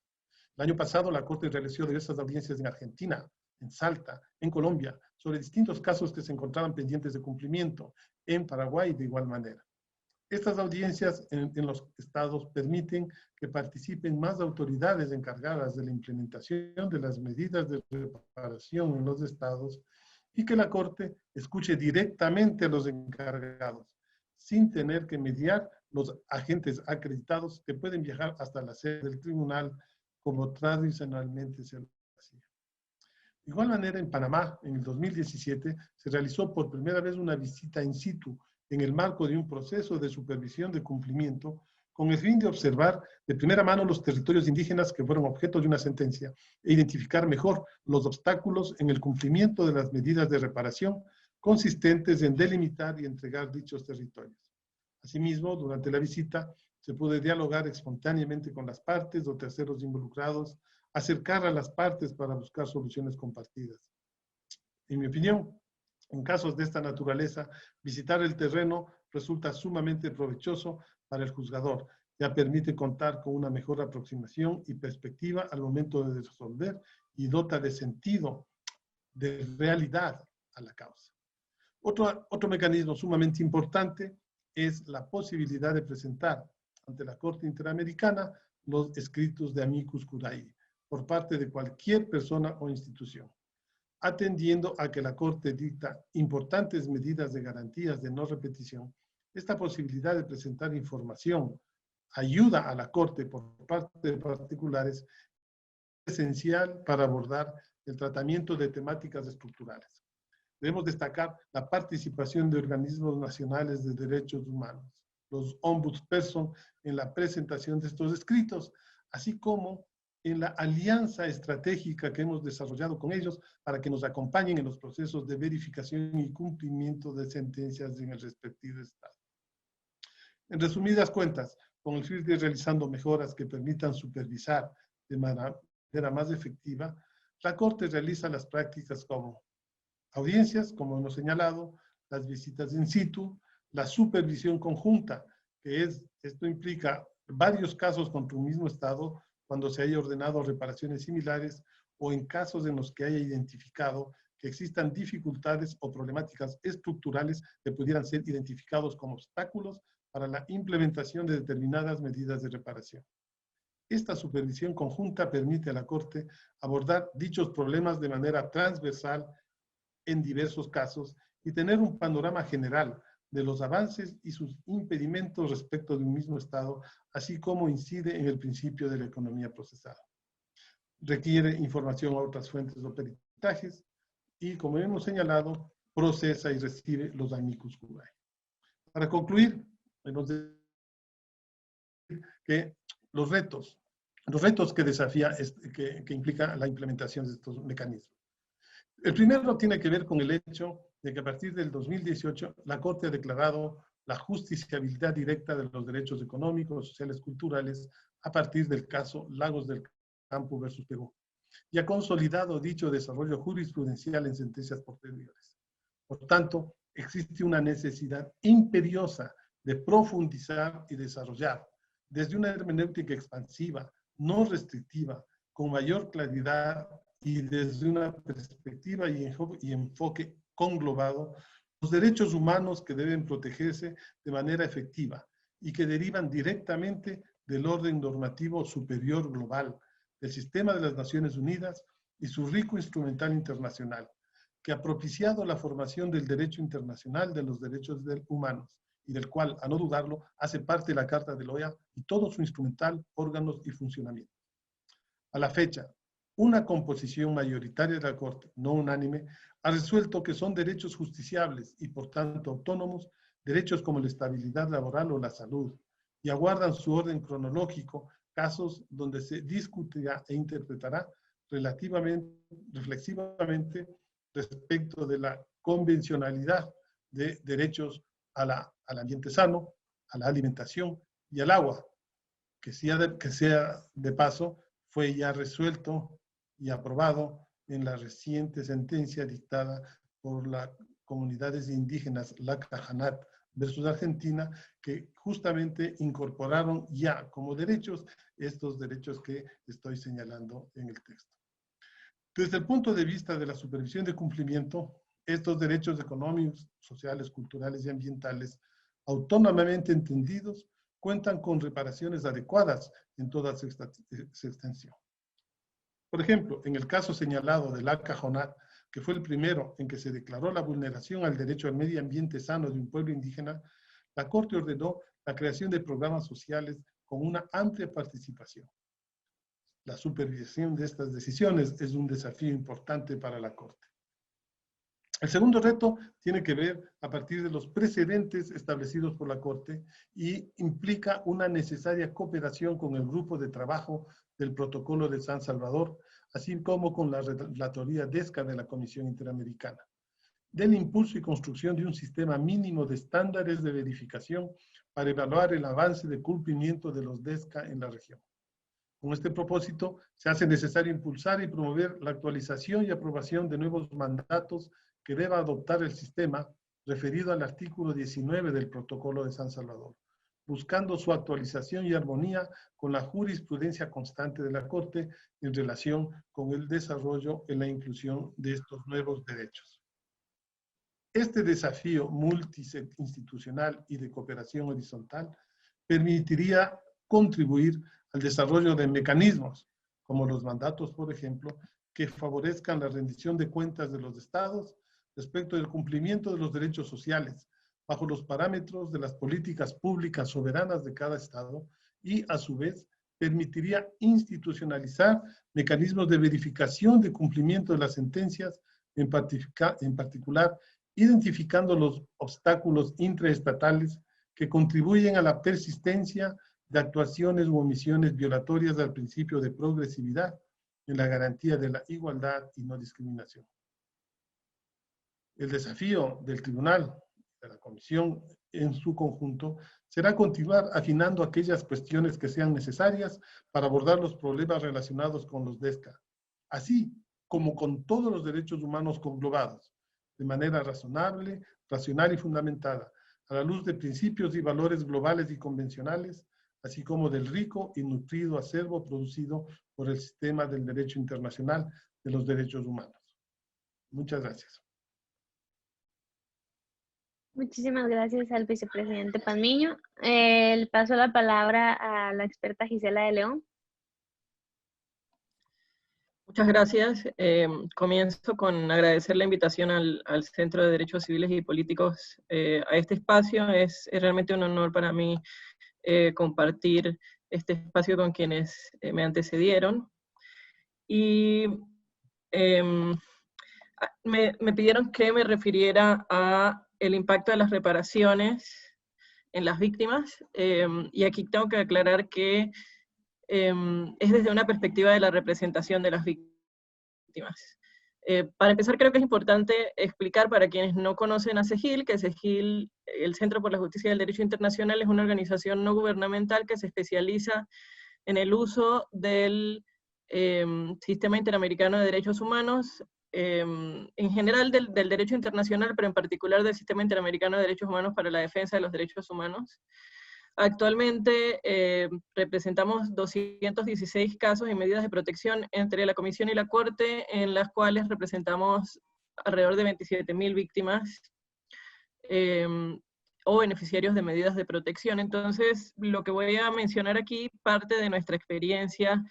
El año pasado la Corte realizó diversas audiencias en Argentina, en Salta, en Colombia, sobre distintos casos que se encontraban pendientes de cumplimiento, en Paraguay de igual manera. Estas audiencias en los estados permiten que participen más autoridades encargadas de la implementación de las medidas de reparación en los estados y que la Corte escuche directamente a los encargados, sin tener que mediar los agentes acreditados que pueden viajar hasta la sede del tribunal como tradicionalmente se hacía. De igual manera, en Panamá, en el 2017, se realizó por primera vez una visita in situ en el marco de un proceso de supervisión de cumplimiento con el fin de observar de primera mano los territorios indígenas que fueron objeto de una sentencia e identificar mejor los obstáculos en el cumplimiento de las medidas de reparación consistentes en delimitar y entregar dichos territorios. Asimismo, durante la visita, se pudo dialogar espontáneamente con las partes o terceros involucrados, acercar a las partes para buscar soluciones compartidas. En mi opinión, en casos de esta naturaleza, visitar el terreno resulta sumamente provechoso para el juzgador, ya permite contar con una mejor aproximación y perspectiva al momento de resolver y dota de sentido, de realidad a la causa. Otro mecanismo sumamente importante es la posibilidad de presentar ante la Corte Interamericana los escritos de amicus curiae por parte de cualquier persona o institución, atendiendo a que la Corte dicta importantes medidas de garantías de no repetición. Esta posibilidad de presentar información, ayuda a la Corte por parte de particulares, es esencial para abordar el tratamiento de temáticas estructurales. Debemos destacar la participación de organismos nacionales de derechos humanos, los ombudsperson, en la presentación de estos escritos, así como en la alianza estratégica que hemos desarrollado con ellos para que nos acompañen en los procesos de verificación y cumplimiento de sentencias en el respectivo estado. En resumidas cuentas, con el fin de ir realizando mejoras que permitan supervisar de manera más efectiva, la Corte realiza las prácticas como audiencias, como hemos señalado, las visitas in situ, la supervisión conjunta, esto implica varios casos contra un mismo estado cuando se haya ordenado reparaciones similares o en casos en los que haya identificado que existan dificultades o problemáticas estructurales que pudieran ser identificados como obstáculos para la implementación de determinadas medidas de reparación. Esta supervisión conjunta permite a la Corte abordar dichos problemas de manera transversal en diversos casos y tener un panorama general de los avances y sus impedimentos respecto de un mismo estado, así como incide en el principio de la economía procesada. Requiere información a otras fuentes o peritajes y, como hemos señalado, procesa y recibe los amicus curiae. Para concluir, hemos de decir que los retos que desafía, que implica la implementación de estos mecanismos. El primero tiene que ver con el hecho de que a partir del 2018 la Corte ha declarado la justiciabilidad directa de los derechos económicos, sociales, culturales a partir del caso Lagos del Campo versus Perú y ha consolidado dicho desarrollo jurisprudencial en sentencias posteriores. Por tanto, existe una necesidad imperiosa de profundizar y desarrollar desde una hermenéutica expansiva, no restrictiva, con mayor claridad y desde una perspectiva y enfoque conglobado, los derechos humanos que deben protegerse de manera efectiva y que derivan directamente del orden normativo superior global, del sistema de las Naciones Unidas y su rico instrumental internacional, que ha propiciado la formación del derecho internacional de los derechos humanos y del cual, a no dudarlo, hace parte la Carta de la OEA y todo su instrumental, órganos y funcionamiento. A la fecha, una composición mayoritaria de la Corte, no unánime, ha resuelto que son derechos justiciables y por tanto autónomos, derechos como la estabilidad laboral o la salud, y aguardan su orden cronológico, casos donde se discutirá e interpretará reflexivamente respecto de la convencionalidad de derechos al ambiente sano, a la alimentación y al agua, que sea de paso, fue ya resuelto y aprobado en la reciente sentencia dictada por las comunidades indígenas Lacajanat versus Argentina, que justamente incorporaron ya como derechos estos derechos que estoy señalando en el texto. Desde el punto de vista de la supervisión de cumplimiento, estos derechos económicos, sociales, culturales y ambientales, autónomamente entendidos, cuentan con reparaciones adecuadas en toda su extensión. Por ejemplo, en el caso señalado de Lacajonat, que fue el primero en que se declaró la vulneración al derecho al medio ambiente sano de un pueblo indígena, la Corte ordenó la creación de programas sociales con una amplia participación. La supervisión de estas decisiones es un desafío importante para la Corte. El segundo reto tiene que ver a partir de los precedentes establecidos por la Corte y implica una necesaria cooperación con el grupo de trabajo del Protocolo de San Salvador, así como con la relatoría DESCA de la Comisión Interamericana, del impulso y construcción de un sistema mínimo de estándares de verificación para evaluar el avance de cumplimiento de los DESCA en la región. Con este propósito, se hace necesario impulsar y promover la actualización y aprobación de nuevos mandatos que deba adoptar el sistema referido al artículo 19 del Protocolo de San Salvador, buscando su actualización y armonía con la jurisprudencia constante de la Corte en relación con el desarrollo en la inclusión de estos nuevos derechos. Este desafío multiinstitucional y de cooperación horizontal permitiría contribuir al desarrollo de mecanismos, como los mandatos, por ejemplo, que favorezcan la rendición de cuentas de los estados respecto del cumplimiento de los derechos sociales, bajo los parámetros de las políticas públicas soberanas de cada estado y, a su vez, permitiría institucionalizar mecanismos de verificación de cumplimiento de las sentencias, en particular, identificando los obstáculos intraestatales que contribuyen a la persistencia de actuaciones u omisiones violatorias al principio de progresividad en la garantía de la igualdad y no discriminación. El desafío del Tribunal, de la Comisión en su conjunto, será continuar afinando aquellas cuestiones que sean necesarias para abordar los problemas relacionados con los DESCA, así como con todos los derechos humanos conglobados, de manera razonable, racional y fundamentada, a la luz de principios y valores globales y convencionales, así como del rico y nutrido acervo producido por el sistema del derecho internacional de los derechos humanos. Muchas gracias. Muchísimas gracias al vicepresidente Palmiño. Le paso la palabra a la experta Gisela de León. Muchas gracias. Comienzo con agradecer la invitación al Centro de Derechos Civiles y Políticos a este espacio. Es realmente un honor para mí compartir este espacio con quienes me antecedieron. Y me pidieron que me refiriera a el impacto de las reparaciones en las víctimas, y aquí tengo que aclarar que es desde una perspectiva de la representación de las víctimas. Para empezar, creo que es importante explicar para quienes no conocen a CEGIL, que CEGIL, el Centro por la Justicia y el Derecho Internacional, es una organización no gubernamental que se especializa en el uso del Sistema Interamericano de Derechos Humanos, en general del derecho internacional, pero en particular del Sistema Interamericano de Derechos Humanos para la defensa de los derechos humanos. Actualmente representamos 216 casos y medidas de protección entre la Comisión y la Corte, en las cuales representamos alrededor de 27.000 víctimas o beneficiarios de medidas de protección. Entonces, lo que voy a mencionar aquí parte de nuestra experiencia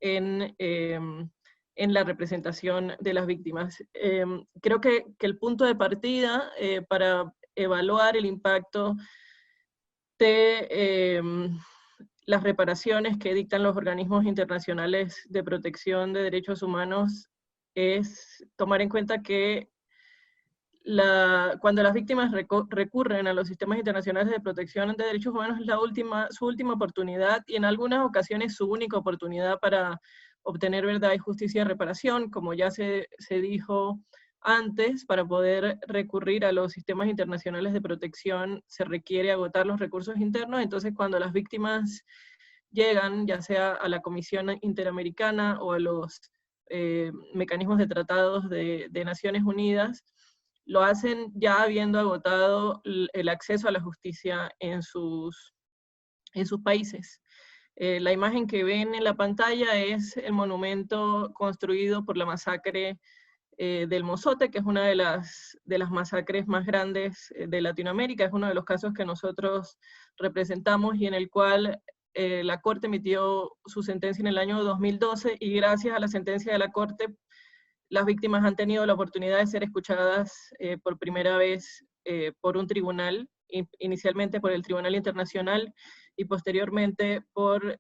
en la representación de las víctimas. Creo que el punto de partida para evaluar el impacto de las reparaciones que dictan los organismos internacionales de protección de derechos humanos es tomar en cuenta que cuando las víctimas recurren a los sistemas internacionales de protección de derechos humanos es su última oportunidad, y en algunas ocasiones su única oportunidad para obtener verdad y justicia y reparación. Como ya se dijo antes, para poder recurrir a los sistemas internacionales de protección se requiere agotar los recursos internos. Entonces, cuando las víctimas llegan, ya sea a la Comisión Interamericana o a los mecanismos de tratados de Naciones Unidas, lo hacen ya habiendo agotado el acceso a la justicia en sus países. La imagen que ven en la pantalla es el monumento construido por la masacre del Mozote, que es una de las masacres más grandes de Latinoamérica, es uno de los casos que nosotros representamos y en el cual la Corte emitió su sentencia en el año 2012 y gracias a la sentencia de la Corte las víctimas han tenido la oportunidad de ser escuchadas por primera vez por un tribunal, inicialmente por el Tribunal Internacional y posteriormente por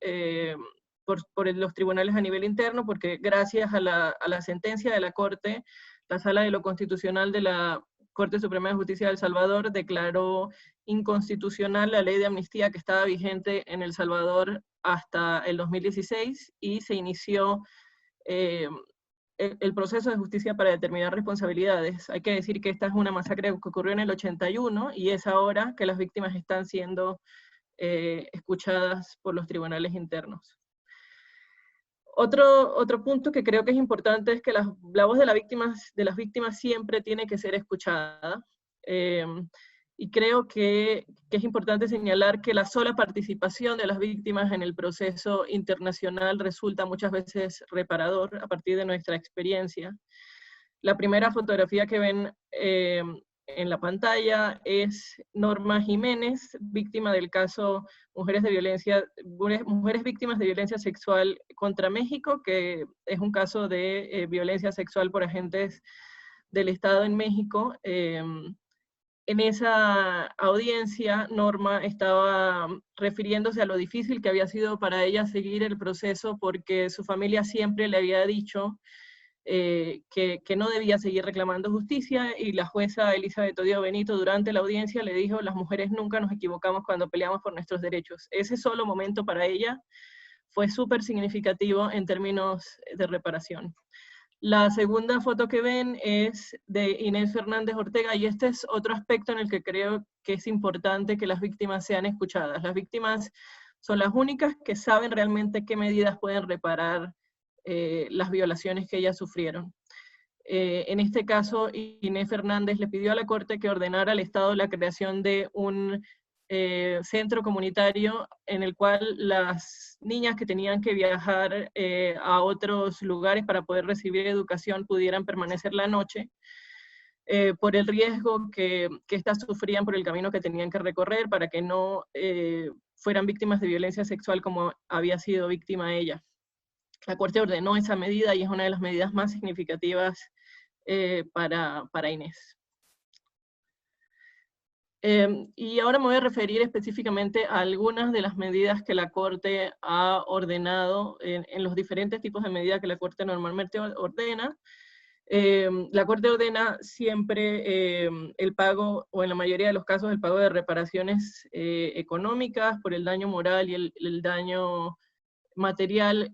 los tribunales a nivel interno, porque gracias a la sentencia de la Corte, la Sala de lo Constitucional de la Corte Suprema de Justicia de El Salvador declaró inconstitucional la ley de amnistía que estaba vigente en El Salvador hasta el 2016 y se inició el proceso de justicia para determinar responsabilidades. Hay que decir que esta es una masacre que ocurrió en el 81 y es ahora que las víctimas están siendo escuchadas por los tribunales internos. Otro punto que creo que es importante es que la voz de las víctimas siempre tiene que ser escuchada. Y creo que es importante señalar que la sola participación de las víctimas en el proceso internacional resulta muchas veces reparador a partir de nuestra experiencia. La primera fotografía que ven en la pantalla es Norma Jiménez, víctima del caso Mujeres Víctimas de Violencia Sexual contra México, que es un caso de violencia sexual por agentes del Estado en México. En esa audiencia, Norma estaba refiriéndose a lo difícil que había sido para ella seguir el proceso porque su familia siempre le había dicho que no debía seguir reclamando justicia, y la jueza Elizabeth Odío Benito durante la audiencia le dijo: las mujeres nunca nos equivocamos cuando peleamos por nuestros derechos. Ese solo momento para ella fue súper significativo en términos de reparación. La segunda foto que ven es de Inés Fernández Ortega, y este es otro aspecto en el que creo que es importante que las víctimas sean escuchadas. Las víctimas son las únicas que saben realmente qué medidas pueden reparar las violaciones que ellas sufrieron. En este caso, Inés Fernández le pidió a la Corte que ordenara al Estado la creación de un centro comunitario en el cual las niñas que tenían que viajar a otros lugares para poder recibir educación pudieran permanecer la noche, por el riesgo que éstas sufrían por el camino que tenían que recorrer para que no fueran víctimas de violencia sexual como había sido víctima ella. La Corte ordenó esa medida y es una de las medidas más significativas para Inés. Y ahora me voy a referir específicamente a algunas de las medidas que la Corte ha ordenado en los diferentes tipos de medidas que la Corte normalmente ordena. La Corte ordena siempre el pago, o en la mayoría de los casos, el pago de reparaciones económicas por el daño moral y el daño material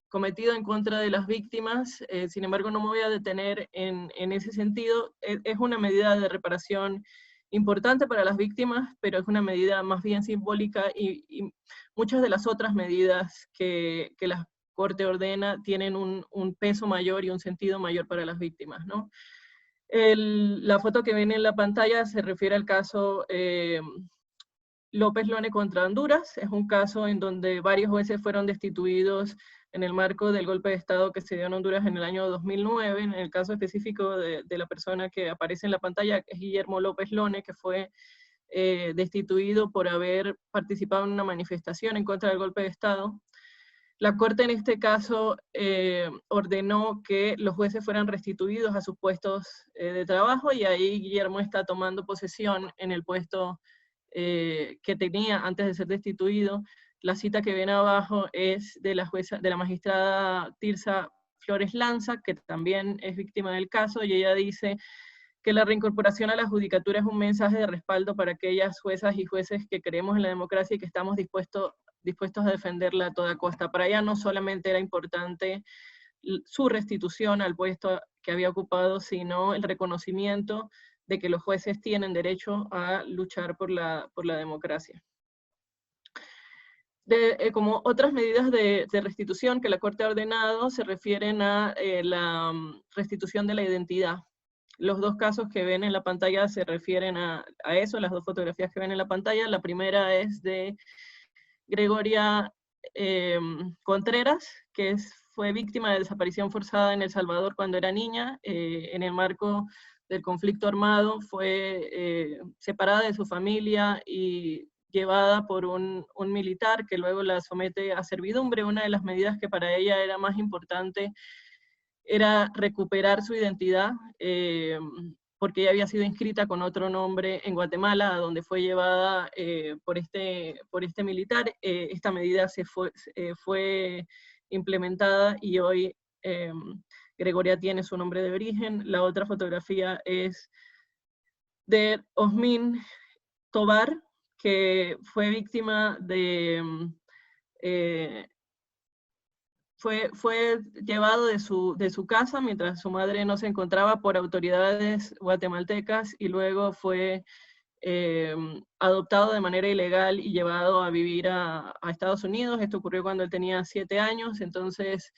cometido en contra de las víctimas. Sin embargo, no me voy a detener en ese sentido. Es una medida de reparación importante para las víctimas, pero es una medida más bien simbólica, y muchas de las otras medidas que la Corte ordena tienen un peso mayor y un sentido mayor para las víctimas, ¿no? La foto que ven en la pantalla se refiere al caso López Lone contra Honduras. Es un caso en donde varios jueces fueron destituidos en el marco del golpe de Estado que se dio en Honduras en el año 2009. En el caso específico de la persona que aparece en la pantalla, es Guillermo López Lone, que fue destituido por haber participado en una manifestación en contra del golpe de Estado. La Corte en este caso ordenó que los jueces fueran restituidos a sus puestos de trabajo, y ahí Guillermo está tomando posesión en el puesto que tenía antes de ser destituido. La cita que ven abajo es de la magistrada Tirsa Flores Lanza, que también es víctima del caso, y ella dice que la reincorporación a la judicatura es un mensaje de respaldo para aquellas juezas y jueces que creemos en la democracia y que estamos dispuestos a defenderla a toda costa. Para ella no solamente era importante su restitución al puesto que había ocupado, sino el reconocimiento de que los jueces tienen derecho a luchar por la democracia. como otras medidas de restitución que la Corte ha ordenado se refieren a la restitución de la identidad. Los dos casos que ven en la pantalla se refieren a eso, las dos fotografías que ven en la pantalla. La primera es de Gregoria Contreras, que fue víctima de desaparición forzada en El Salvador cuando era niña. En el marco del conflicto armado fue separada de su familia y llevada por un militar que luego la somete a servidumbre. Una de las medidas que para ella era más importante era recuperar su identidad, porque ella había sido inscrita con otro nombre en Guatemala, a donde fue llevada por este militar. Esta medida fue implementada y hoy Gregoria tiene su nombre de origen. La otra fotografía es de Osmin Tobar, que fue víctima de... fue llevado de su casa mientras su madre no se encontraba por autoridades guatemaltecas y luego fue adoptado de manera ilegal y llevado a vivir a Estados Unidos. Esto ocurrió cuando él tenía 7 años, entonces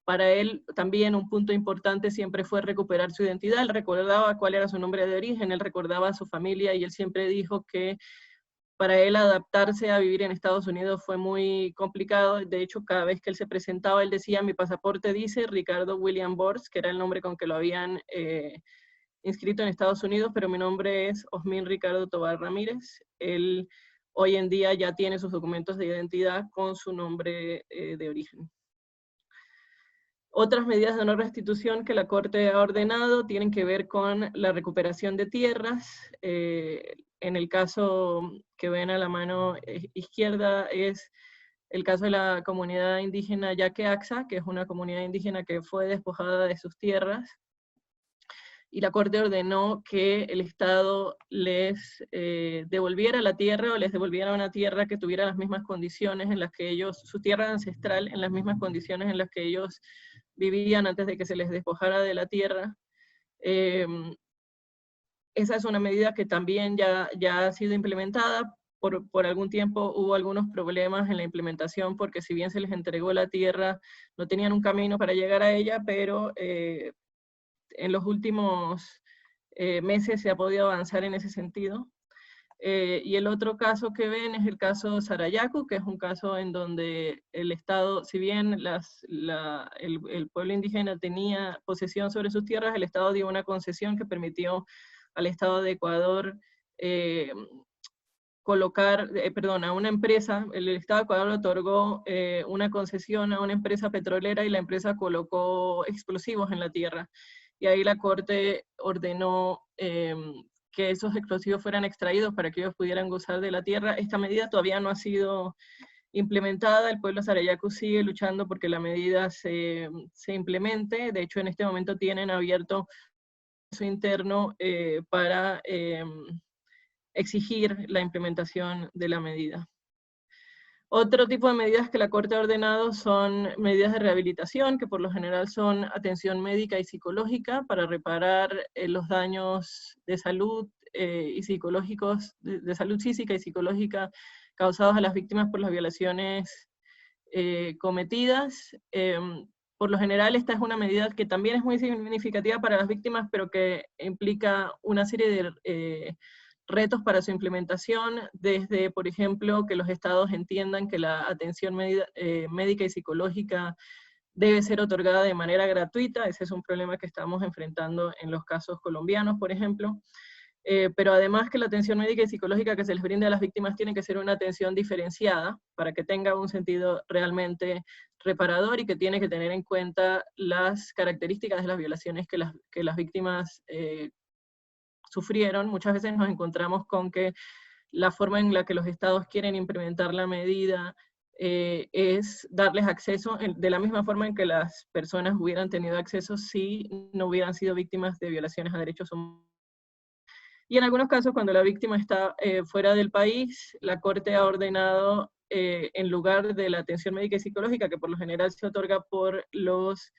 para él también un punto importante siempre fue recuperar su identidad. Él recordaba cuál era su nombre de origen, él recordaba a su familia y él siempre dijo que para él adaptarse a vivir en Estados Unidos fue muy complicado. De hecho, cada vez que él se presentaba, él decía, mi pasaporte dice Ricardo William Bors, que era el nombre con que lo habían inscrito en Estados Unidos, pero mi nombre es Osmin Ricardo Tobar Ramírez. Él hoy en día ya tiene sus documentos de identidad con su nombre de origen. Otras medidas de no restitución que la Corte ha ordenado tienen que ver con la recuperación de tierras. En el caso que ven a la mano izquierda es el caso de la comunidad indígena Yaque-Axa, que es una comunidad indígena que fue despojada de sus tierras, y la Corte ordenó que el Estado les devolviera la tierra o les devolviera una tierra que tuviera las mismas condiciones en las que ellos, su tierra ancestral, en las mismas condiciones en las que ellos vivían antes de que se les despojara de la tierra. Esa es una medida que también ya ha sido implementada. Por algún tiempo hubo algunos problemas en la implementación, porque si bien se les entregó la tierra, no tenían un camino para llegar a ella, pero en los últimos meses se ha podido avanzar en ese sentido. Y el otro caso que ven es el caso Sarayaku, que es un caso en donde el Estado, si bien el pueblo indígena tenía posesión sobre sus tierras, el Estado dio una concesión que permitió al Estado de Ecuador a una empresa. El Estado de Ecuador otorgó una concesión a una empresa petrolera y la empresa colocó explosivos en la tierra. Y ahí la Corte ordenó que esos explosivos fueran extraídos para que ellos pudieran gozar de la tierra. Esta medida todavía no ha sido implementada. El pueblo Sarayaku sigue luchando porque la medida se implemente. De hecho, en este momento tienen abierto un proceso interno para exigir la implementación de la medida. Otro tipo de medidas que la Corte ha ordenado son medidas de rehabilitación, que por lo general son atención médica y psicológica para reparar los daños de salud y psicológicos, de salud física y psicológica causados a las víctimas por las violaciones cometidas. Por lo general esta es una medida que también es muy significativa para las víctimas, pero que implica una serie de retos para su implementación, desde, por ejemplo, que los estados entiendan que la atención médica y psicológica debe ser otorgada de manera gratuita. Ese es un problema que estamos enfrentando en los casos colombianos, por ejemplo. Pero además que la atención médica y psicológica que se les brinde a las víctimas tiene que ser una atención diferenciada para que tenga un sentido realmente reparador y que tiene que tener en cuenta las características de las violaciones que las víctimas sufrieron. Muchas veces nos encontramos con que la forma en la que los estados quieren implementar la medida es darles acceso de la misma forma en que las personas hubieran tenido acceso si no hubieran sido víctimas de violaciones a derechos humanos. Y en algunos casos, cuando la víctima está fuera del país, la Corte ha ordenado, en lugar de la atención médica y psicológica, que por lo general se otorga por los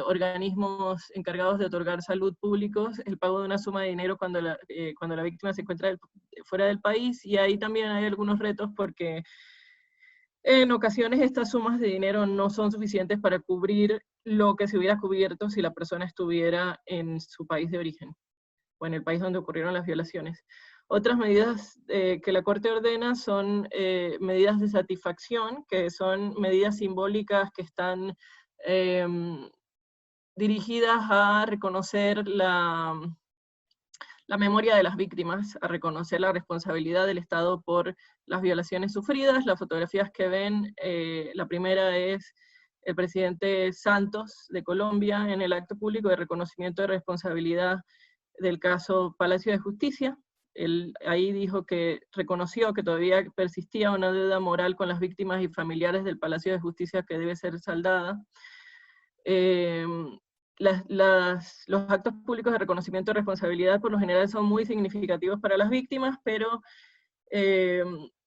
organismos encargados de otorgar salud públicos, el pago de una suma de dinero cuando la víctima se encuentra fuera del país. Y ahí también hay algunos retos porque En ocasiones estas sumas de dinero no son suficientes para cubrir lo que se hubiera cubierto si la persona estuviera en su país de origen, o en el país donde ocurrieron las violaciones. Otras medidas que la Corte ordena son medidas de satisfacción, que son medidas simbólicas que están dirigidas a reconocer la memoria de las víctimas, a reconocer la responsabilidad del Estado por las violaciones sufridas. Las fotografías que ven, la primera es el presidente Santos de Colombia en el acto público de reconocimiento de responsabilidad del caso Palacio de Justicia. Él ahí dijo que reconoció que todavía persistía una deuda moral con las víctimas y familiares del Palacio de Justicia que debe ser saldada. Los actos públicos de reconocimiento de responsabilidad por lo general son muy significativos para las víctimas, pero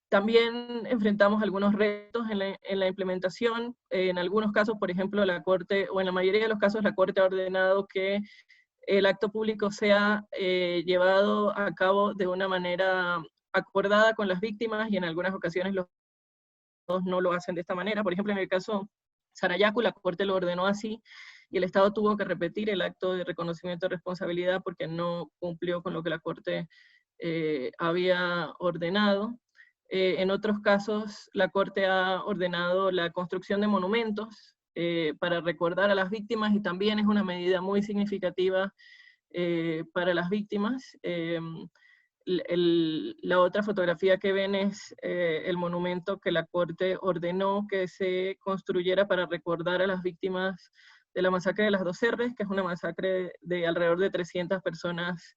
también enfrentamos algunos retos en la implementación. En algunos casos, por ejemplo, la Corte, o en la mayoría de los casos, la Corte ha ordenado que el acto público sea llevado a cabo de una manera acordada con las víctimas, y en algunas ocasiones los no lo hacen de esta manera. Por ejemplo, en el caso Sarayaku, la Corte lo ordenó así, y el Estado tuvo que repetir el acto de reconocimiento de responsabilidad porque no cumplió con lo que la Corte había ordenado. En otros casos, la Corte ha ordenado la construcción de monumentos para recordar a las víctimas, y también es una medida muy significativa para las víctimas. La otra fotografía que ven es el monumento que la Corte ordenó que se construyera para recordar a las víctimas de la masacre de las 2R, que es una masacre de alrededor de 300 personas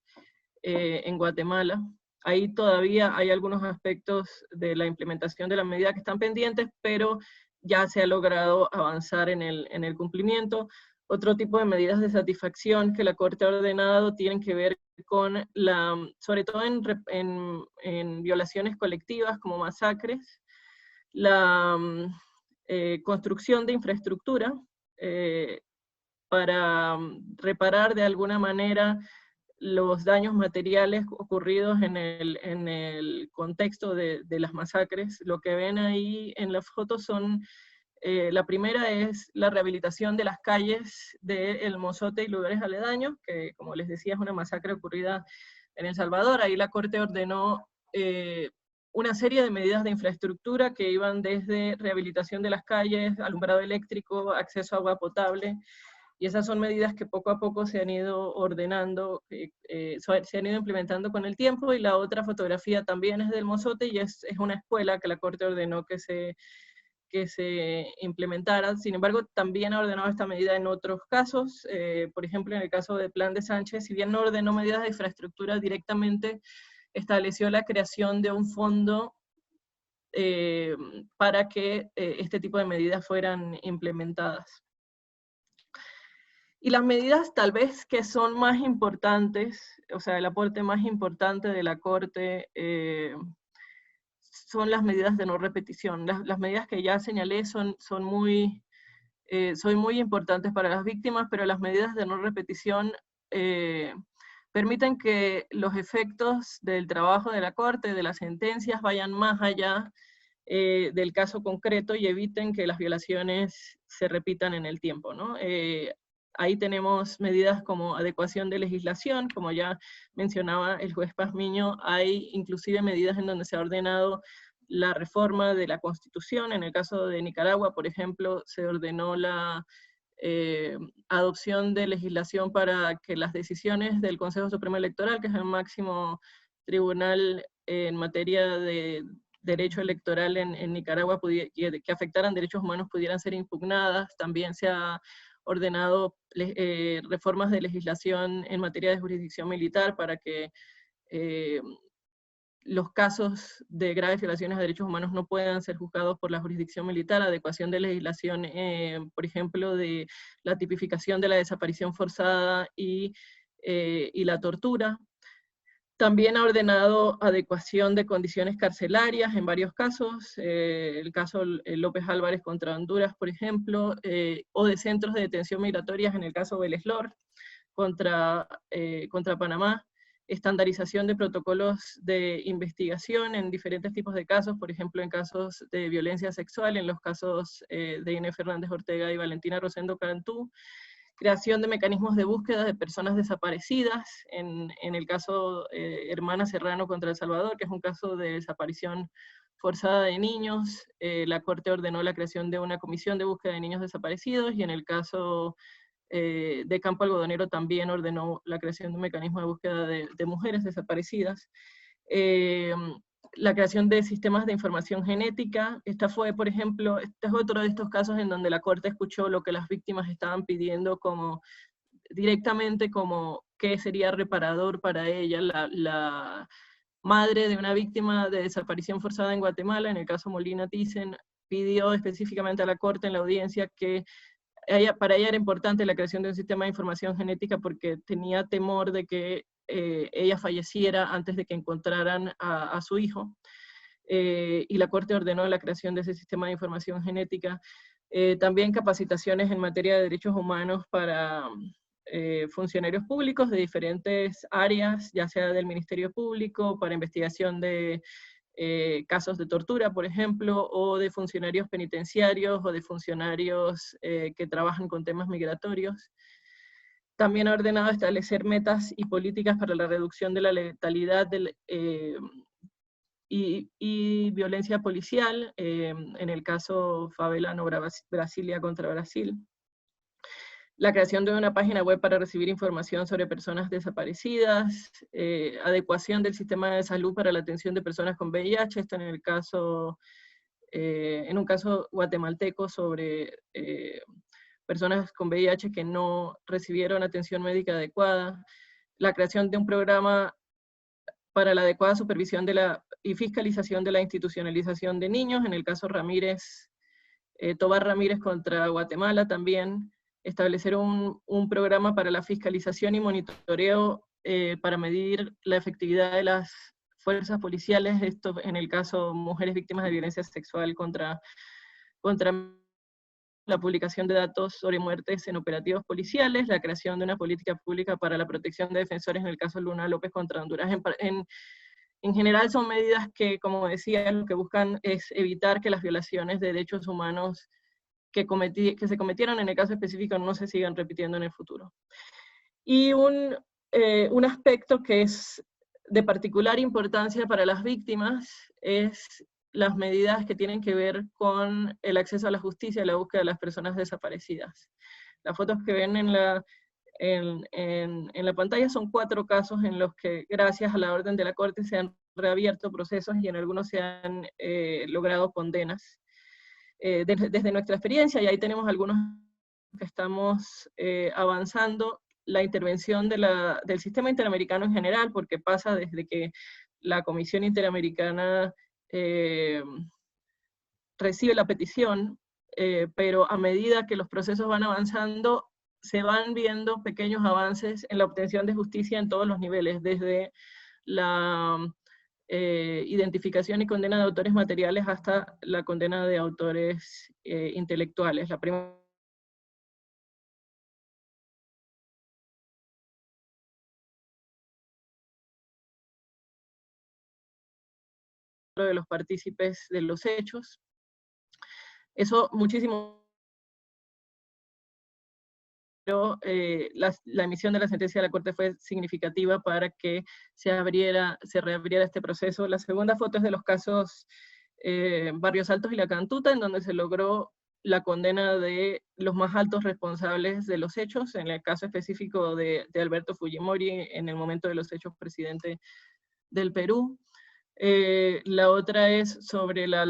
en Guatemala. Ahí todavía hay algunos aspectos de la implementación de la medida que están pendientes, pero ya se ha logrado avanzar en el cumplimiento. Otro tipo de medidas de satisfacción que la Corte ha ordenado tienen que ver con sobre todo en violaciones colectivas como masacres, la construcción de infraestructura para reparar de alguna manera los daños materiales ocurridos en el contexto de las masacres. Lo que ven ahí en las fotos son, la primera es la rehabilitación de las calles de El Mozote y lugares aledaños, que como les decía es una masacre ocurrida en El Salvador. Ahí la Corte ordenó una serie de medidas de infraestructura que iban desde rehabilitación de las calles, alumbrado eléctrico, acceso a agua potable, y esas son medidas que poco a poco se han ido ordenando, se han ido implementando con el tiempo. Y la otra fotografía también es del Mozote, y es una escuela que la Corte ordenó que se implementara. Sin embargo, también ha ordenado esta medida en otros casos. Por ejemplo, en el caso del Plan de Sánchez, si bien no ordenó medidas de infraestructura directamente, estableció la creación de un fondo para que este tipo de medidas fueran implementadas. Y las medidas tal vez que son más importantes, o sea, el aporte más importante de la Corte, son las medidas de no repetición. Las medidas que ya señalé son muy importantes para las víctimas, pero las medidas de no repetición permiten que los efectos del trabajo de la Corte, de las sentencias, vayan más allá del caso concreto y eviten que las violaciones se repitan en el tiempo, ¿no? Ahí tenemos medidas como adecuación de legislación, como ya mencionaba el juez Pazmiño. Hay inclusive medidas en donde se ha ordenado la reforma de la Constitución. En el caso de Nicaragua, por ejemplo, se ordenó la adopción de legislación para que las decisiones del Consejo Supremo Electoral, que es el máximo tribunal en materia de derecho electoral en Nicaragua, que afectaran derechos humanos, pudieran ser impugnadas. También se ha ordenado reformas de legislación en materia de jurisdicción militar para que los casos de graves violaciones a derechos humanos no puedan ser juzgados por la jurisdicción militar, adecuación de legislación, por ejemplo, de la tipificación de la desaparición forzada y la tortura. También ha ordenado adecuación de condiciones carcelarias en varios casos, el caso López Álvarez contra Honduras, por ejemplo, o de centros de detención migratorias en el caso Vélez Lor contra Panamá. estandarización de protocolos de investigación en diferentes tipos de casos, por ejemplo, en casos de violencia sexual, en los casos de Inés Fernández Ortega y Valentina Rosendo Cantú, creación de mecanismos de búsqueda de personas desaparecidas, en el caso Hermana Serrano contra El Salvador, que es un caso de desaparición forzada de niños, la Corte ordenó la creación de una comisión de búsqueda de niños desaparecidos, y en el caso de Campo Algodonero también ordenó la creación de un mecanismo de búsqueda de mujeres desaparecidas. La creación de sistemas de información genética, este es otro de estos casos en donde la Corte escuchó lo que las víctimas estaban pidiendo directamente como qué sería reparador para ella. La madre de una víctima de desaparición forzada en Guatemala, en el caso Molina Thyssen, pidió específicamente a la Corte en la audiencia que para ella era importante la creación de un sistema de información genética porque tenía temor de que ella falleciera antes de que encontraran a su hijo. Y la Corte ordenó la creación de ese sistema de información genética. También capacitaciones en materia de derechos humanos para funcionarios públicos de diferentes áreas, ya sea del Ministerio Público, para investigación de casos de tortura, por ejemplo, o de funcionarios penitenciarios, o de funcionarios que trabajan con temas migratorios. También ha ordenado establecer metas y políticas para la reducción de la letalidad y violencia policial, en el caso Favelano Brasilia contra Brasil. La creación de una página web para recibir información sobre personas desaparecidas, adecuación del sistema de salud para la atención de personas con VIH, esto en un caso guatemalteco sobre personas con VIH que no recibieron atención médica adecuada, la creación de un programa para la adecuada supervisión y fiscalización de la institucionalización de niños, en el caso Tobar Ramírez contra Guatemala también, establecer un programa para la fiscalización y monitoreo para medir la efectividad de las fuerzas policiales, esto en el caso mujeres víctimas de violencia sexual contra la publicación de datos sobre muertes en operativos policiales, la creación de una política pública para la protección de defensores en el caso Luna López contra Honduras. En general son medidas que, como decía, lo que buscan es evitar que las violaciones de derechos humanos que se cometieron en el caso específico no se sigan repitiendo en el futuro. Y un aspecto que es de particular importancia para las víctimas es las medidas que tienen que ver con el acceso a la justicia y la búsqueda de las personas desaparecidas. Las fotos que ven en la pantalla son 4 casos en los que, gracias a la orden de la Corte, se han reabierto procesos y en algunos se han logrado condenas. Desde nuestra experiencia, y ahí tenemos algunos que estamos avanzando, la intervención del sistema interamericano en general, porque pasa desde que la Comisión Interamericana recibe la petición, pero a medida que los procesos van avanzando, se van viendo pequeños avances en la obtención de justicia en todos los niveles, desde la identificación y condena de autores materiales hasta la condena de autores intelectuales. La primera de los partícipes de los hechos. Eso muchísimo, pero la emisión de la sentencia de la Corte fue significativa para que se reabriera este proceso. La segunda foto es de los casos Barrios Altos y La Cantuta, en donde se logró la condena de los más altos responsables de los hechos, en el caso específico de Alberto Fujimori, en el momento de los hechos, presidente del Perú. La otra es sobre la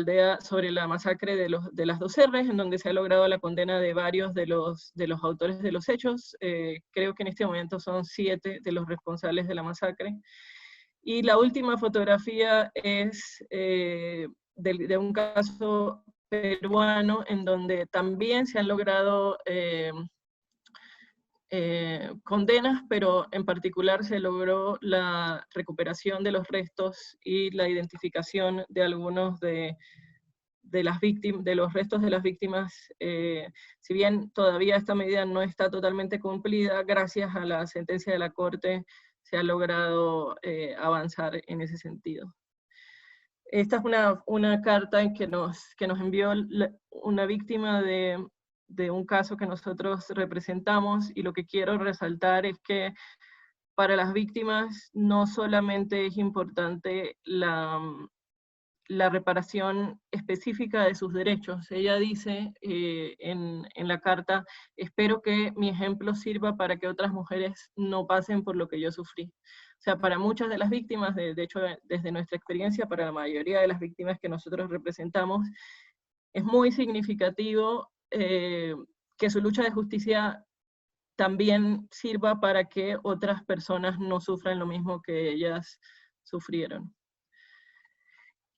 masacre de las 2 R's, en donde se ha logrado la condena de varios de los autores de los hechos. Creo que en este momento son 7 de los responsables de la masacre. Y la última fotografía es de un caso peruano, en donde también se han logrado condenas, pero en particular se logró la recuperación de los restos y la identificación de algunos de los restos de las víctimas. Si bien todavía esta medida no está totalmente cumplida, gracias a la sentencia de la Corte se ha logrado avanzar en ese sentido. Esta es una carta que nos envió una víctima de un caso que nosotros representamos, y lo que quiero resaltar es que para las víctimas no solamente es importante la reparación específica de sus derechos. Ella dice en la carta: espero que mi ejemplo sirva para que otras mujeres no pasen por lo que yo sufrí. O sea, para muchas de las víctimas, de hecho, desde nuestra experiencia, para la mayoría de las víctimas que nosotros representamos, es muy significativo que su lucha de justicia también sirva para que otras personas no sufran lo mismo que ellas sufrieron.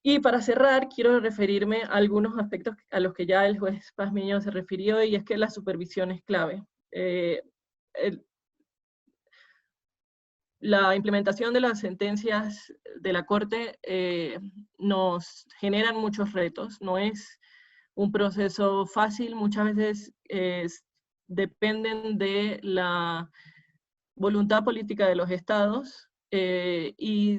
Y para cerrar, quiero referirme a algunos aspectos a los que ya el juez Pazmiño se refirió, y es que la supervisión es clave. La implementación de las sentencias de la Corte nos generan muchos retos. No es un proceso fácil, muchas veces dependen de la voluntad política de los estados, y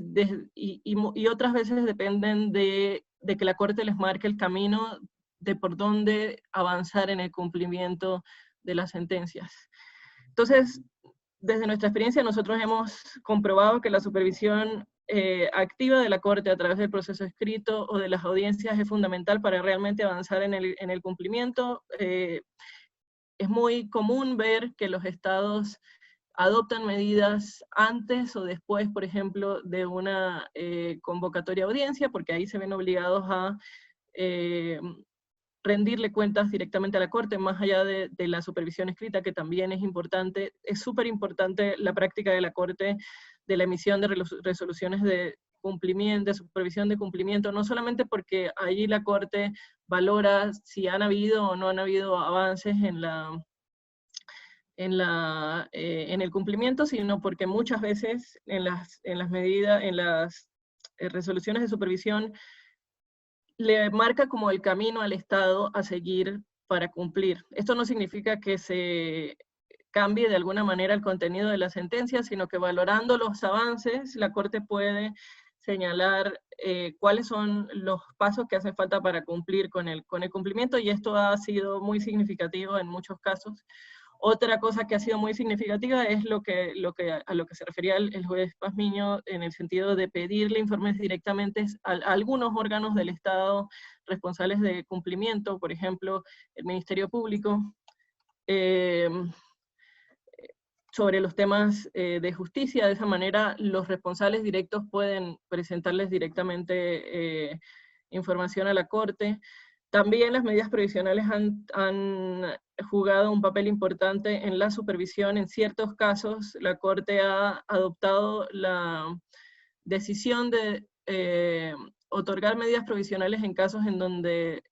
otras veces dependen de que la Corte les marque el camino de por dónde avanzar en el cumplimiento de las sentencias. Entonces, desde nuestra experiencia, nosotros hemos comprobado que la supervisión activa de la Corte a través del proceso escrito o de las audiencias es fundamental para realmente avanzar en el cumplimiento. Es muy común ver que los estados adoptan medidas antes o después, por ejemplo, de una convocatoria a audiencia, porque ahí se ven obligados a rendirle cuentas directamente a la Corte, más allá de la supervisión escrita, que también es importante. Es súper importante la práctica de la Corte de la emisión de resoluciones de cumplimiento, de supervisión de cumplimiento, no solamente porque allí la Corte valora si han habido o no han habido avances en el cumplimiento, sino porque muchas veces en las resoluciones de supervisión le marca como el camino al Estado a seguir para cumplir. Esto no significa que se cambie de alguna manera el contenido de la sentencia, sino que valorando los avances, la Corte puede señalar cuáles son los pasos que hacen falta para cumplir con el cumplimiento, y esto ha sido muy significativo en muchos casos. Otra cosa que ha sido muy significativa es a lo que se refería el juez Pazmiño, en el sentido de pedirle informes directamente a algunos órganos del Estado responsables de cumplimiento, por ejemplo, el Ministerio Público, sobre los temas de justicia. De esa manera, los responsables directos pueden presentarles directamente información a la Corte. También las medidas provisionales han jugado un papel importante en la supervisión. En ciertos casos, la Corte ha adoptado la decisión de otorgar medidas provisionales en casos en donde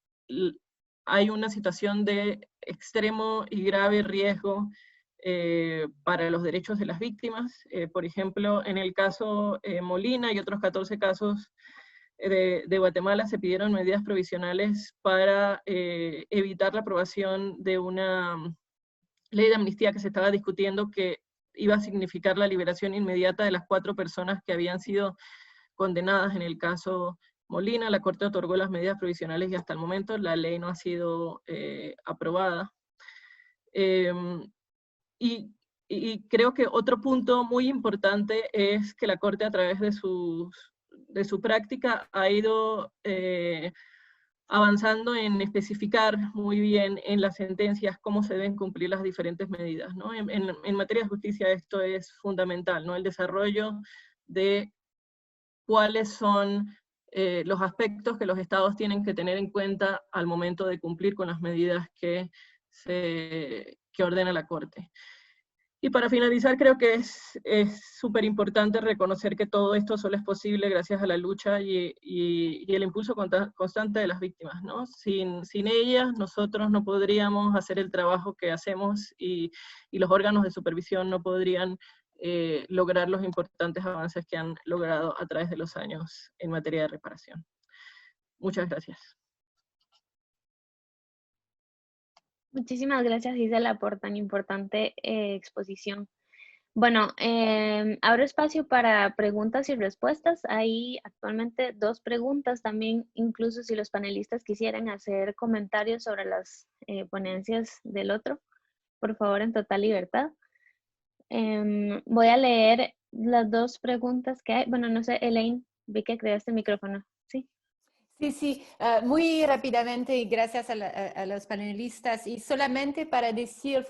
hay una situación de extremo y grave riesgo para los derechos de las víctimas. Por ejemplo, en el caso Molina y otros 14 casos de Guatemala se pidieron medidas provisionales para evitar la aprobación de una ley de amnistía que se estaba discutiendo, que iba a significar la liberación inmediata de las 4 personas que habían sido condenadas en el caso Molina. La Corte otorgó las medidas provisionales y hasta el momento la ley no ha sido aprobada. Y creo que otro punto muy importante es que la Corte, a través de su práctica, ha ido avanzando en especificar muy bien en las sentencias cómo se deben cumplir las diferentes medidas, ¿no? En materia de justicia esto es fundamental, ¿no? El desarrollo de cuáles son los aspectos que los estados tienen que tener en cuenta al momento de cumplir con las medidas que ordena la Corte. Y para finalizar, creo que es súper importante reconocer que todo esto solo es posible gracias a la lucha y el impulso constante de las víctimas, ¿no? Sin ellas, nosotros no podríamos hacer el trabajo que hacemos, y los órganos de supervisión no podrían lograr los importantes avances que han logrado a través de los años en materia de reparación. Muchas gracias. Muchísimas gracias, Gisela, por tan importante exposición. Bueno, abro espacio para preguntas y respuestas. Hay actualmente 2 preguntas también, incluso si los panelistas quisieran hacer comentarios sobre las ponencias del otro, por favor, en total libertad. Voy a leer las 2 preguntas que hay. Bueno, no sé, Elaine, vi que creaste el micrófono. Sí. Sí, muy rápidamente y gracias a los panelistas. Y solamente para decir,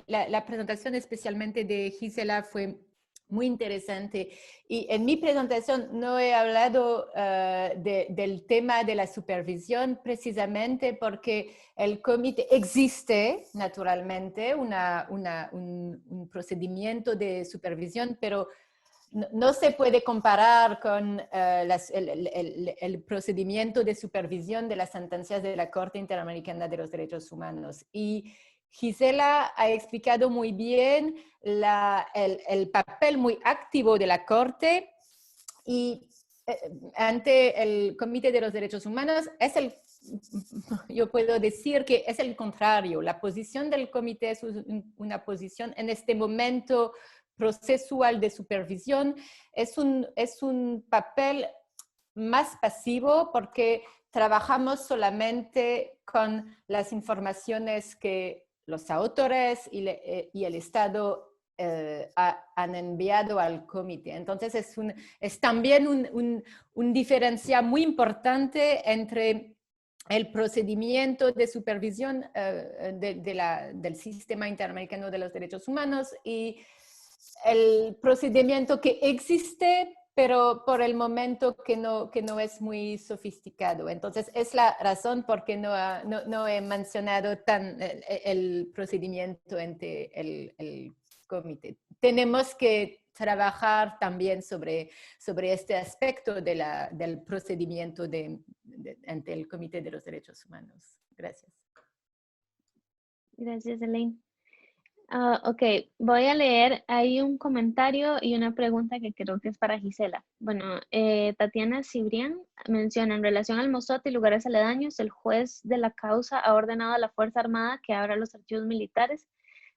la presentación especialmente de Gisela fue muy interesante. Y en mi presentación no he hablado del tema de la supervisión precisamente porque el comité existe naturalmente, un procedimiento de supervisión, pero no se puede comparar con el procedimiento de supervisión de las sentencias de la Corte Interamericana de los Derechos Humanos. Y Gisela ha explicado muy bien el papel muy activo de la Corte y ante el Comité de los Derechos Humanos yo puedo decir que es el contrario. La posición del comité es una posición en este momento procesual de supervisión, es un papel más pasivo porque trabajamos solamente con las informaciones que los autores y el Estado han enviado al comité. Entonces es también un diferencia muy importante entre el procedimiento de supervisión del Sistema Interamericano de los Derechos Humanos y el procedimiento que existe, pero por el momento que no es muy sofisticado. Entonces, es la razón por qué no he mencionado el procedimiento ante el comité. Tenemos que trabajar también sobre este aspecto del procedimiento ante el Comité de los Derechos Humanos. Gracias. Gracias, Elaine. Ok, voy a leer, hay un comentario y una pregunta que creo que es para Gisela. Bueno, Tatiana Cibrián menciona, en relación al mozote y lugares aledaños, el juez de la causa ha ordenado a la Fuerza Armada que abra los archivos militares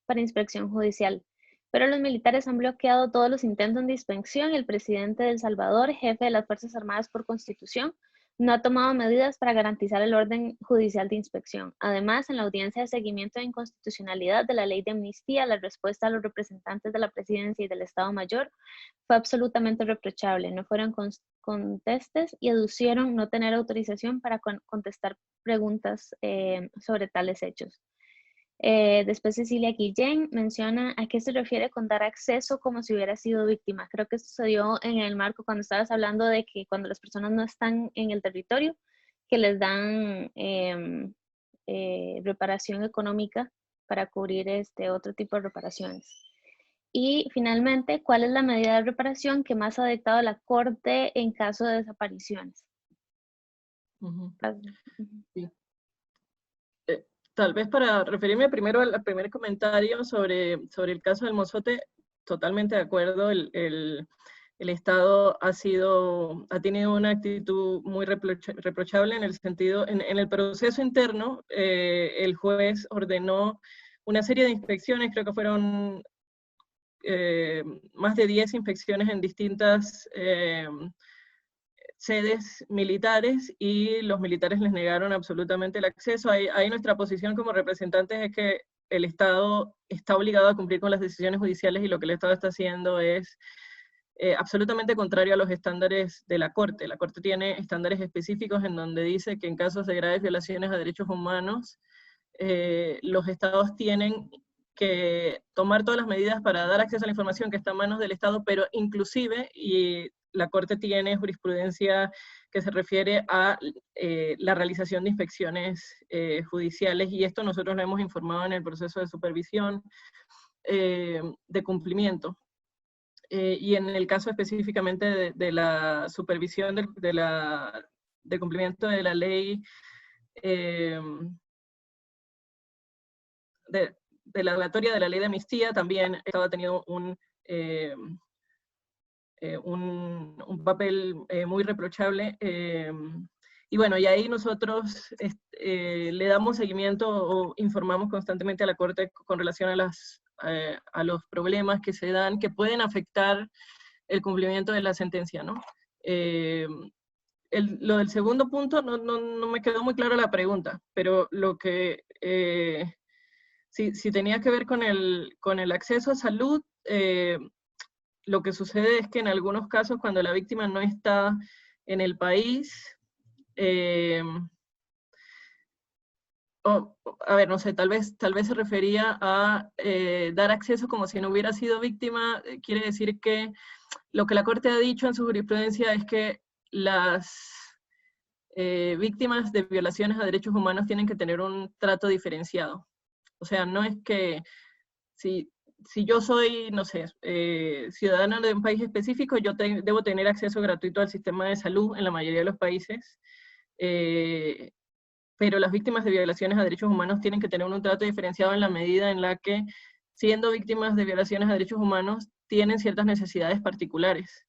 para inspección judicial. Pero los militares han bloqueado todos los intentos de inspección y el presidente de El Salvador, jefe de las Fuerzas Armadas por Constitución, no ha tomado medidas para garantizar el orden judicial de inspección. Además, en la audiencia de seguimiento de inconstitucionalidad de la ley de amnistía, la respuesta a los representantes de la presidencia y del Estado Mayor fue absolutamente reprochable. No fueron contestes y aducieron no tener autorización para contestar preguntas sobre tales hechos. Después Cecilia Guillén menciona a qué se refiere con dar acceso como si hubiera sido víctima. Creo que sucedió en el marco cuando estabas hablando de que cuando las personas no están en el territorio, que les dan reparación económica para cubrir otro tipo de reparaciones. Y finalmente, ¿cuál es la medida de reparación que más ha dictado la Corte en caso de desapariciones? Sí. Tal vez para referirme primero al primer comentario sobre el caso del mozote, totalmente de acuerdo, el Estado ha tenido una actitud muy reprochable en el sentido, en el proceso interno, el juez ordenó una serie de inspecciones, creo que fueron más de 10 inspecciones en distintas sedes militares y los militares les negaron absolutamente el acceso. Ahí nuestra posición como representantes es que el Estado está obligado a cumplir con las decisiones judiciales y lo que el Estado está haciendo es absolutamente contrario a los estándares de la Corte. La Corte tiene estándares específicos en donde dice que en casos de graves violaciones a derechos humanos, los Estados tienen que tomar todas las medidas para dar acceso a la información que está en manos del Estado, pero inclusive, y la Corte tiene jurisprudencia que se refiere a la realización de inspecciones judiciales, y esto nosotros lo hemos informado en el proceso de supervisión de cumplimiento. Y en el caso específicamente de la supervisión de cumplimiento de la ley de la oratoria de la ley de amnistía, también estaba teniendo un papel muy reprochable. Y bueno, y ahí nosotros le damos seguimiento o informamos constantemente a la Corte con relación a las a los problemas que se dan, que pueden afectar el cumplimiento de la sentencia, ¿no? Lo del segundo punto no me quedó muy clara la pregunta, pero lo que si tenía que ver con el acceso a salud, lo que sucede es que en algunos casos cuando la víctima no está en el país, a ver, no sé, tal vez se refería a dar acceso como si no hubiera sido víctima. Quiere decir que lo que la Corte ha dicho en su jurisprudencia es que las víctimas de violaciones a derechos humanos tienen que tener un trato diferenciado. O sea, no es que si yo soy, no sé, ciudadano de un país específico, yo debo tener acceso gratuito al sistema de salud en la mayoría de los países, pero las víctimas de violaciones a derechos humanos tienen que tener un trato diferenciado en la medida en la que, siendo víctimas de violaciones a derechos humanos, tienen ciertas necesidades particulares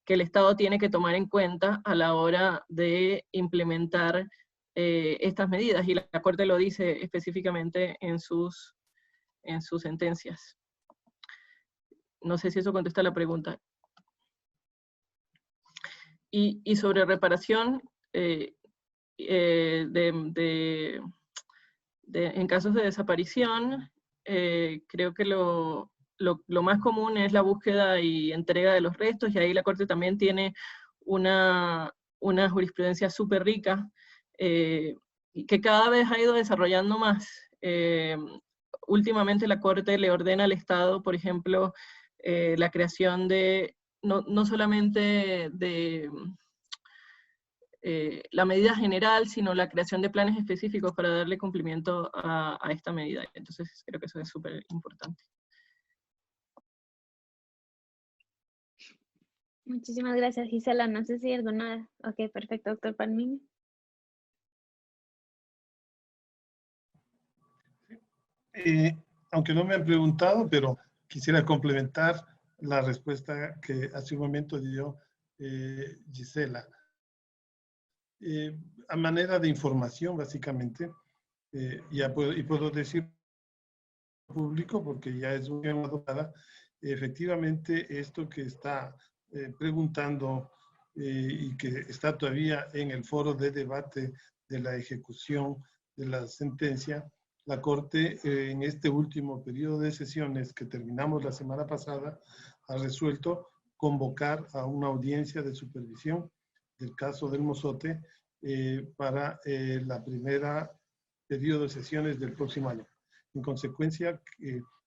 que el Estado tiene que tomar en cuenta a la hora de implementar estas medidas, y la Corte lo dice específicamente en sus sentencias. No sé si eso contesta la pregunta. Y sobre reparación, en casos de desaparición, creo que lo más común es la búsqueda y entrega de los restos, y ahí la Corte también tiene una jurisprudencia súper rica, que cada vez ha ido desarrollando más. Últimamente la Corte le ordena al Estado, por ejemplo, la creación de, no solamente de la medida general, sino la creación de planes específicos para darle cumplimiento a esta medida. Entonces creo que eso es súper importante. Muchísimas gracias, Gisela. No sé si alguna... Ok, perfecto, doctor Palmini. Aunque no me han preguntado, pero quisiera complementar la respuesta que hace un momento dio Gisela. A manera de información, básicamente, y puedo decir público porque ya es una adoptada, efectivamente esto que está preguntando y que está todavía en el foro de debate de la ejecución de la sentencia, la Corte en este último periodo de sesiones que terminamos la semana pasada ha resuelto convocar a una audiencia de supervisión del caso del Mozote para la primera periodo de sesiones del próximo año. En consecuencia,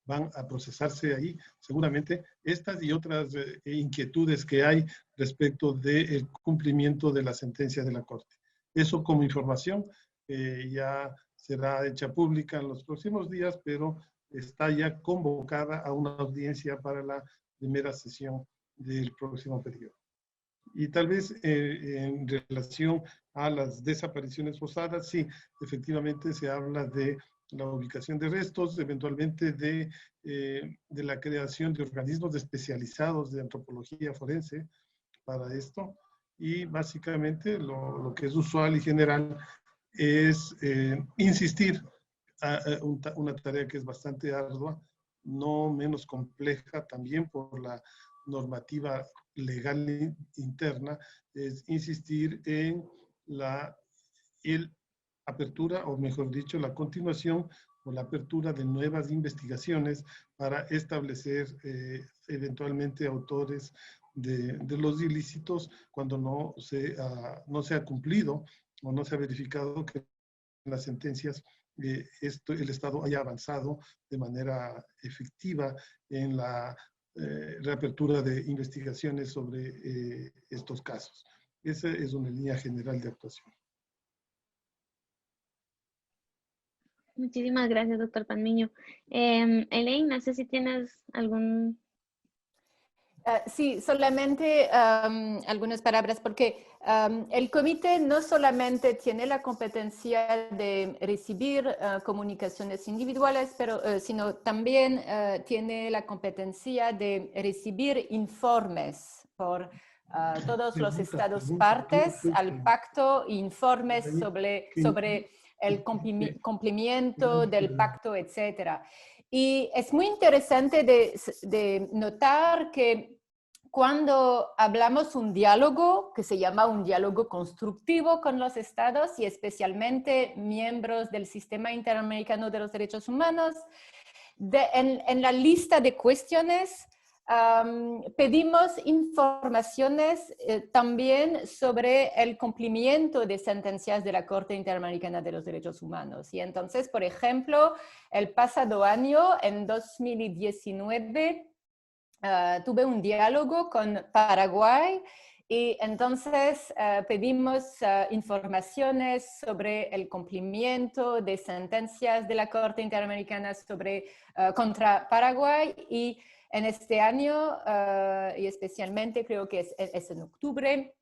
van a procesarse ahí seguramente estas y otras inquietudes que hay respecto del cumplimiento de la sentencia de la Corte. Eso como información ya será hecha pública en los próximos días, pero está ya convocada a una audiencia para la primera sesión del próximo periodo. Y tal vez en relación a las desapariciones forzadas, sí, efectivamente se habla de la ubicación de restos, eventualmente de la creación de organismos especializados de antropología forense para esto, y básicamente lo que es usual y general es insistir a una tarea que es bastante ardua, no menos compleja también por la normativa legal interna, es insistir en la apertura, o mejor dicho, la continuación o la apertura de nuevas investigaciones para establecer eventualmente autores de los ilícitos cuando no se ha cumplido o no se ha verificado que en las sentencias el Estado haya avanzado de manera efectiva en la reapertura de investigaciones sobre estos casos. Esa es una línea general de actuación. Muchísimas gracias, doctor Palmiño. Elaine, no sé si tienes algún... Sí, solamente algunas palabras, porque el comité no solamente tiene la competencia de recibir comunicaciones individuales, sino también tiene la competencia de recibir informes por todos los estados partes al pacto, informes sobre el cumplimiento del pacto, etcétera. Y es muy interesante de notar que cuando hablamos un diálogo, que se llama un diálogo constructivo con los estados y especialmente miembros del Sistema Interamericano de los Derechos Humanos, en la lista de cuestiones pedimos informaciones también sobre el cumplimiento de sentencias de la Corte Interamericana de los Derechos Humanos. Y entonces, por ejemplo, el pasado año, en 2019, tuve un diálogo con Paraguay y entonces pedimos informaciones sobre el cumplimiento de sentencias de la Corte Interamericana contra Paraguay, y en este año, y especialmente creo que es en octubre,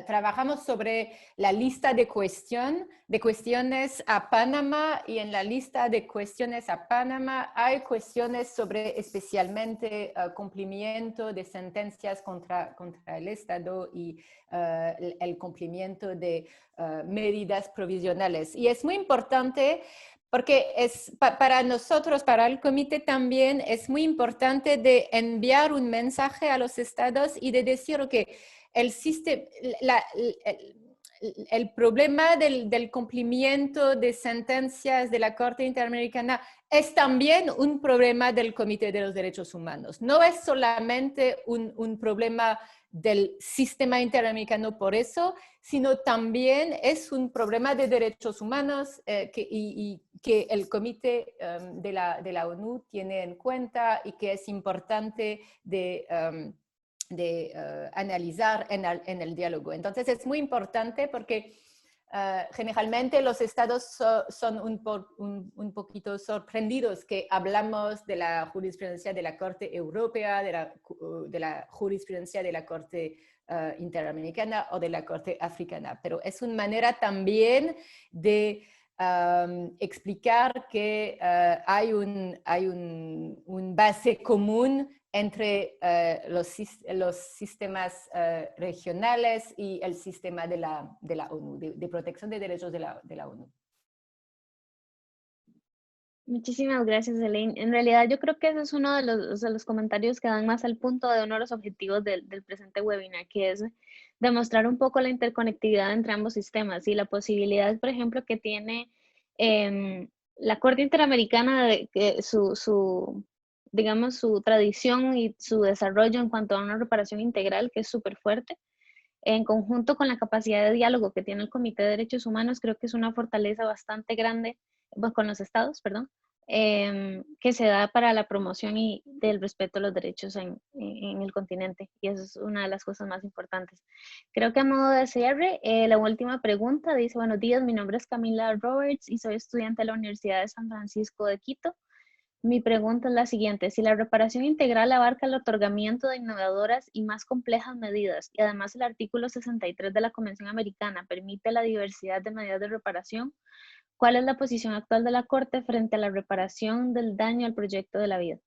trabajamos sobre la lista de cuestiones a Panamá, y en la lista de cuestiones a Panamá hay cuestiones sobre especialmente cumplimiento de sentencias contra el Estado y el cumplimiento de medidas provisionales. Y es muy importante porque para nosotros, para el comité también, es muy importante de enviar un mensaje a los estados y de decir que el problema del cumplimiento de sentencias de la Corte Interamericana es también un problema del Comité de los Derechos Humanos. No es solamente un problema del sistema interamericano por eso, sino también es un problema de derechos humanos y que el Comité de la ONU tiene en cuenta y que es importante de analizar en el diálogo. Entonces es muy importante porque generalmente los estados son un poquito sorprendidos que hablamos de la jurisprudencia de la Corte Europea, de la jurisprudencia de la Corte Interamericana o de la Corte Africana, pero es una manera también de explicar que hay un base común entre los sistemas regionales y el sistema de la ONU, de protección de derechos de la ONU. Muchísimas gracias, Elaine. En realidad yo creo que ese es uno de los comentarios que dan más al punto de uno de los objetivos del presente webinar, que es demostrar un poco la interconectividad entre ambos sistemas y la posibilidad, por ejemplo, que tiene la Corte Interamericana de que digamos, su tradición y su desarrollo en cuanto a una reparación integral, que es súper fuerte, en conjunto con la capacidad de diálogo que tiene el Comité de Derechos Humanos, creo que es una fortaleza bastante grande, pues, con los estados, perdón, que se da para la promoción y del respeto a los derechos en el continente. Y eso es una de las cosas más importantes. Creo que a modo de cierre, la última pregunta dice: buenos días, mi nombre es Camila Roberts y soy estudiante de la Universidad de San Francisco de Quito. Mi pregunta es la siguiente: si la reparación integral abarca el otorgamiento de innovadoras y más complejas medidas, y además el artículo 63 de la Convención Americana permite la diversidad de medidas de reparación, ¿cuál es la posición actual de la Corte frente a la reparación del daño al proyecto de vida?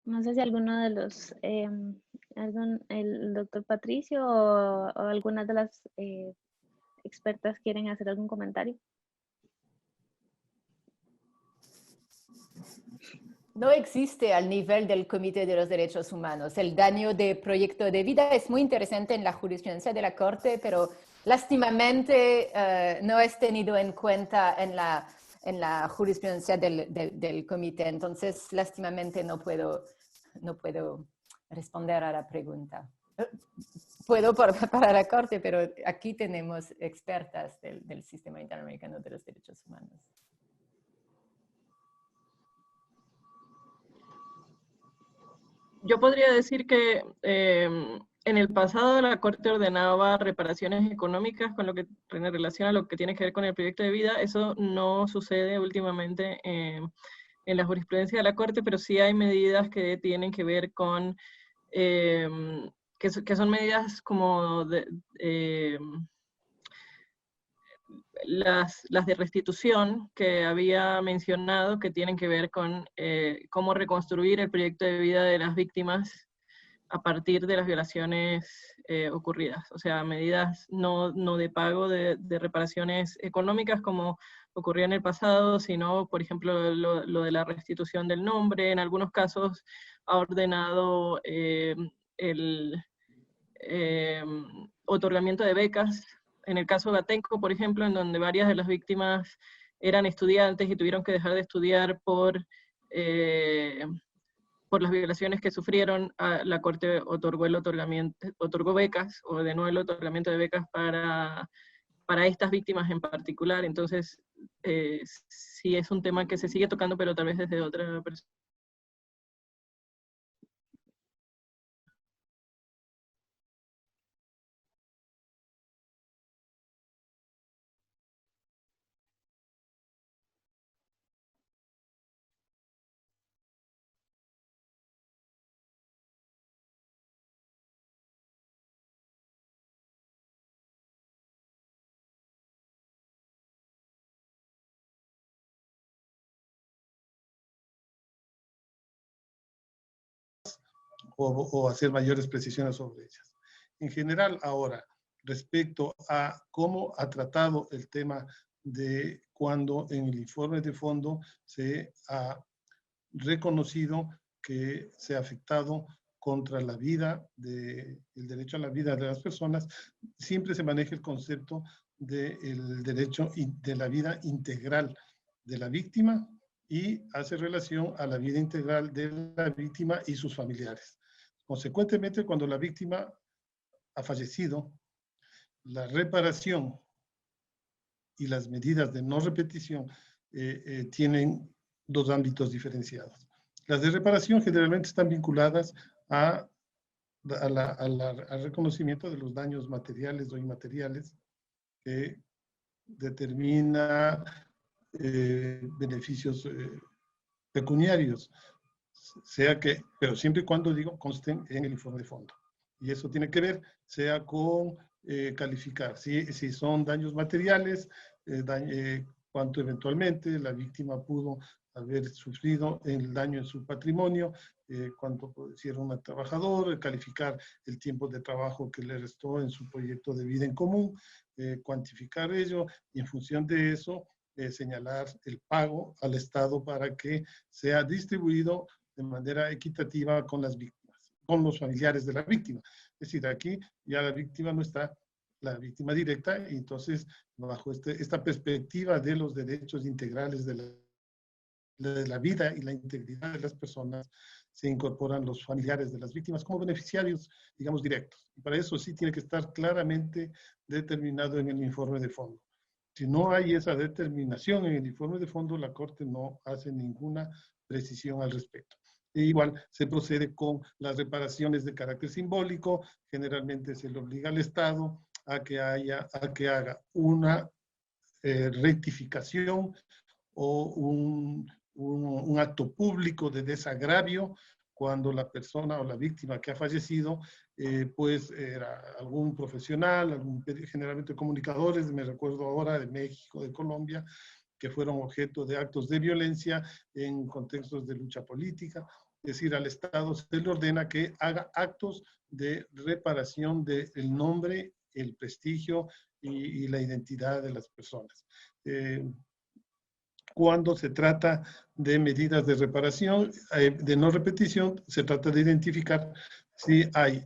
No sé si alguno de los, el doctor Patricio o algunas de las expertas quieren hacer algún comentario. No existe al nivel del Comité de los Derechos Humanos. El daño de proyecto de vida es muy interesante en la jurisprudencia de la Corte, pero lástimamente no es tenido en cuenta en la jurisprudencia del comité. Entonces, lástimamente no puedo responder a la pregunta. Puedo para la Corte, pero aquí tenemos expertas del Sistema Interamericano de los Derechos Humanos. Yo podría decir que en el pasado la Corte ordenaba reparaciones económicas en relación a lo que tiene que ver con el proyecto de vida. Eso no sucede últimamente en la jurisprudencia de la Corte, pero sí hay medidas que tienen que ver con, que son medidas como las de restitución que había mencionado, que tienen que ver con cómo reconstruir el proyecto de vida de las víctimas a partir de las violaciones ocurridas. O sea, medidas no de pago de reparaciones económicas como ocurría en el pasado, sino, por ejemplo, lo de la restitución del nombre. En algunos casos ha ordenado el otorgamiento de becas. En el caso de Atenco, por ejemplo, en donde varias de las víctimas eran estudiantes y tuvieron que dejar de estudiar por las violaciones que sufrieron, la Corte otorgó becas, o de nuevo el otorgamiento de becas para estas víctimas en particular. Entonces, sí es un tema que se sigue tocando, pero tal vez desde otra perspectiva. O hacer mayores precisiones sobre ellas. En general, ahora, respecto a cómo ha tratado el tema de cuando en el informe de fondo se ha reconocido que se ha afectado contra la vida, el derecho a la vida de las personas, siempre se maneja el concepto del derecho de la vida integral de la víctima y hace relación a la vida integral de la víctima y sus familiares. Consecuentemente, cuando la víctima ha fallecido, la reparación y las medidas de no repetición tienen dos ámbitos diferenciados. Las de reparación generalmente están vinculadas al reconocimiento de los daños materiales o inmateriales que determina beneficios pecuniarios, pero siempre y cuando, consten en el informe de fondo. Y eso tiene que ver, sea con calificar, si son daños materiales, cuánto eventualmente la víctima pudo haber sufrido el daño en su patrimonio, cuánto si era un trabajador, calificar el tiempo de trabajo que le restó en su proyecto de vida en común, cuantificar ello, y en función de eso, señalar el pago al Estado para que sea distribuido de manera equitativa con las víctimas, con los familiares de la víctima. Es decir, aquí ya la víctima no está, la víctima directa, y entonces bajo esta perspectiva de los derechos integrales de la vida y la integridad de las personas, se incorporan los familiares de las víctimas como beneficiarios, digamos, directos. Y para eso sí tiene que estar claramente determinado en el informe de fondo. Si no hay esa determinación en el informe de fondo, la Corte no hace ninguna precisión al respecto. E igual se procede con las reparaciones de carácter simbólico. Generalmente se le obliga al Estado a que haga una rectificación o un acto público de desagravio cuando la persona o la víctima que ha fallecido, pues era algún profesional, generalmente comunicadores, me recuerdo ahora de México, de Colombia, que fueron objeto de actos de violencia en contextos de lucha política. Es decir, al Estado se le ordena que haga actos de reparación del nombre, el prestigio y la identidad de las personas. Cuando se trata de medidas de reparación, de no repetición, se trata de identificar si hay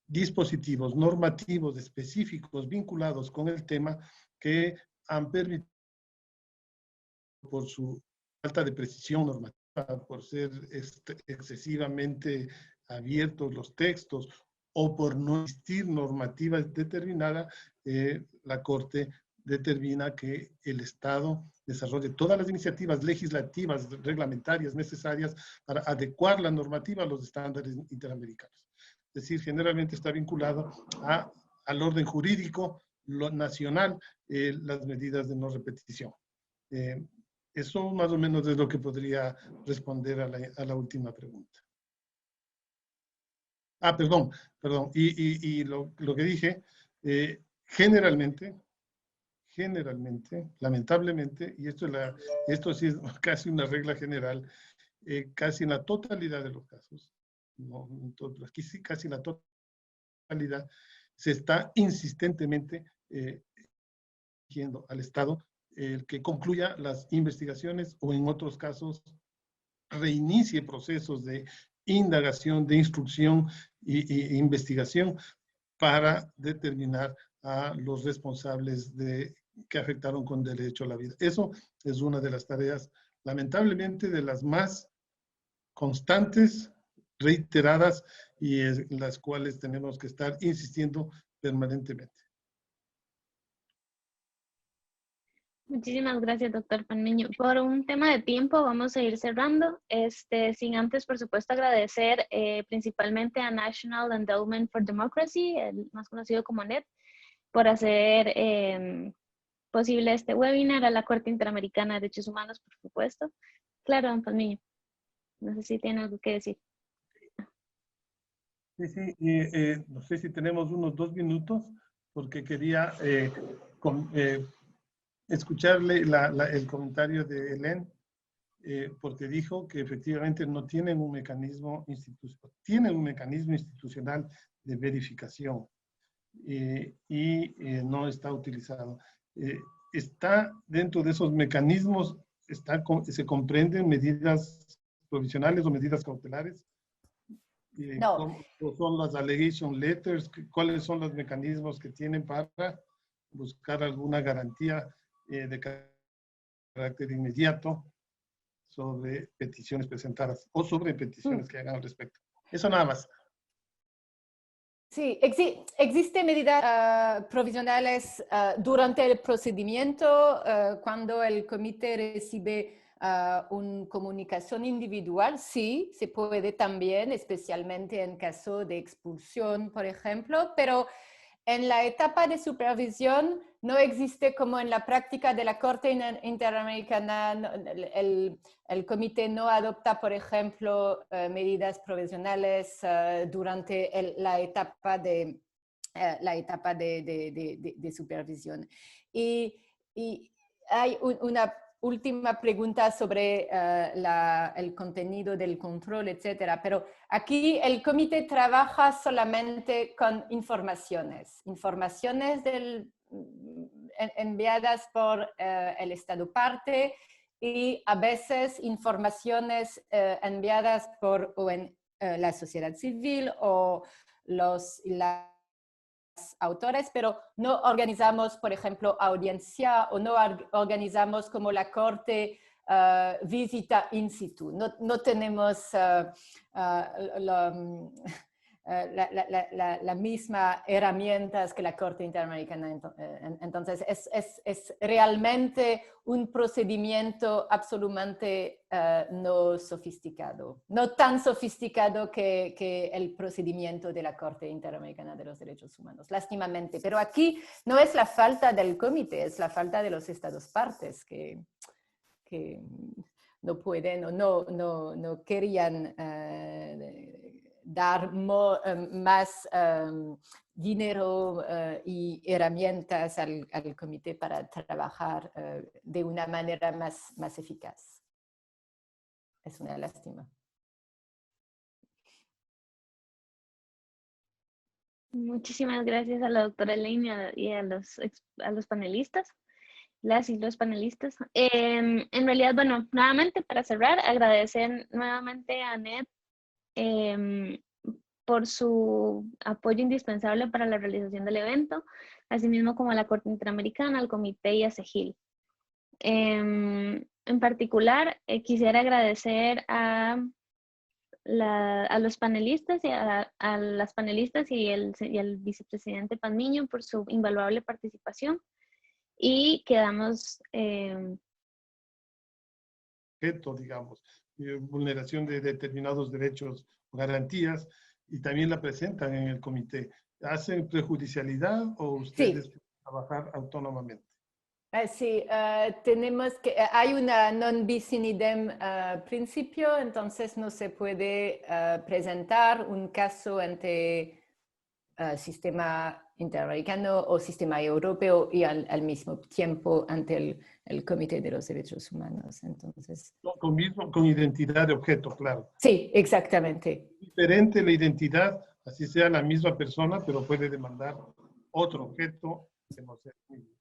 dispositivos normativos específicos vinculados con el tema que han permitido, por su falta de precisión normativa, por ser excesivamente abiertos los textos o por no existir normativa determinada, la Corte determina que el Estado desarrolle todas las iniciativas legislativas, reglamentarias necesarias para adecuar la normativa a los estándares interamericanos. Es decir, generalmente está vinculado al orden jurídico nacional, las medidas de no repetición. Eso más o menos es lo que podría responder a la última pregunta. Perdón. Y lo que dije, generalmente generalmente, lamentablemente, y esto sí es casi una regla general, casi en la totalidad de los casos, no en todos, pero aquí sí, casi en la totalidad, se está insistentemente exigiendo al Estado que concluya las investigaciones o en otros casos reinicie procesos de indagación, de instrucción e investigación para determinar a los responsables que afectaron con derecho a la vida. Eso es una de las tareas, lamentablemente, de las más constantes, reiteradas y en las cuales tenemos que estar insistiendo permanentemente. Muchísimas gracias, doctor Paniño. Por un tema de tiempo vamos a ir cerrando, sin antes, por supuesto, agradecer principalmente a National Endowment for Democracy, el más conocido como NED, por hacer posible este webinar, a la Corte Interamericana de Derechos Humanos, por supuesto. Claro, don Palmiño, no sé si tiene algo que decir. Sí, no sé si tenemos unos 2 minutos, porque quería escucharle el comentario de Hélène, porque dijo que efectivamente no tienen un mecanismo institucional, tienen un mecanismo institucional de verificación y no está utilizado. Está dentro de esos mecanismos, se comprenden medidas provisionales o medidas cautelares. No. ¿Cómo son las allegation letters? ¿Cuáles son los mecanismos que tienen para buscar alguna garantía de carácter inmediato sobre peticiones presentadas o sobre peticiones que hagan al respecto? Eso nada más. Sí, existen medidas provisionales durante el procedimiento cuando el comité recibe una comunicación individual. Sí, se puede también, especialmente en caso de expulsión, por ejemplo, pero en la etapa de supervisión no existe, como en la práctica de la Corte Interamericana, el comité no adopta, por ejemplo, medidas provisionales durante la etapa de supervisión. Y hay una última pregunta sobre el contenido del control, etcétera. Pero aquí el comité trabaja solamente con informaciones enviadas por el Estado parte y a veces informaciones enviadas por la sociedad civil o las autores, pero no organizamos, por ejemplo, audiencia o no organizamos como la corte visita in situ. No tenemos la misma herramientas que la Corte Interamericana. Entonces, es realmente un procedimiento absolutamente no sofisticado. No tan sofisticado que el procedimiento de la Corte Interamericana de los Derechos Humanos, lástimamente. Pero aquí no es la falta del comité, es la falta de los estados partes que no pueden o no querían dar más dinero y herramientas al comité para trabajar de una manera más eficaz. Es una lástima. Muchísimas gracias a la doctora Hélène y a los panelistas, las y los panelistas. En realidad, bueno, nuevamente para cerrar, agradecer nuevamente a NED por su apoyo indispensable para la realización del evento, asimismo como a la Corte Interamericana, al Comité y a CEGIL. En particular, quisiera agradecer a los panelistas y a las panelistas y el vicepresidente Palmiño por su invaluable participación y quedamos digamos, vulneración de determinados derechos o garantías, y también la presentan en el comité. ¿Hacen prejudicialidad o ustedes pueden trabajar autónomamente? Sí, tenemos que, hay una non bis in idem principio, entonces no se puede presentar un caso ante sistema interamericano o sistema europeo y al mismo tiempo ante el Comité de los Derechos Humanos. Entonces, Con identidad de objeto, claro. sí, exactamente. Diferente la identidad, así sea la misma persona, pero puede demandar otro objeto que no sea el mismo.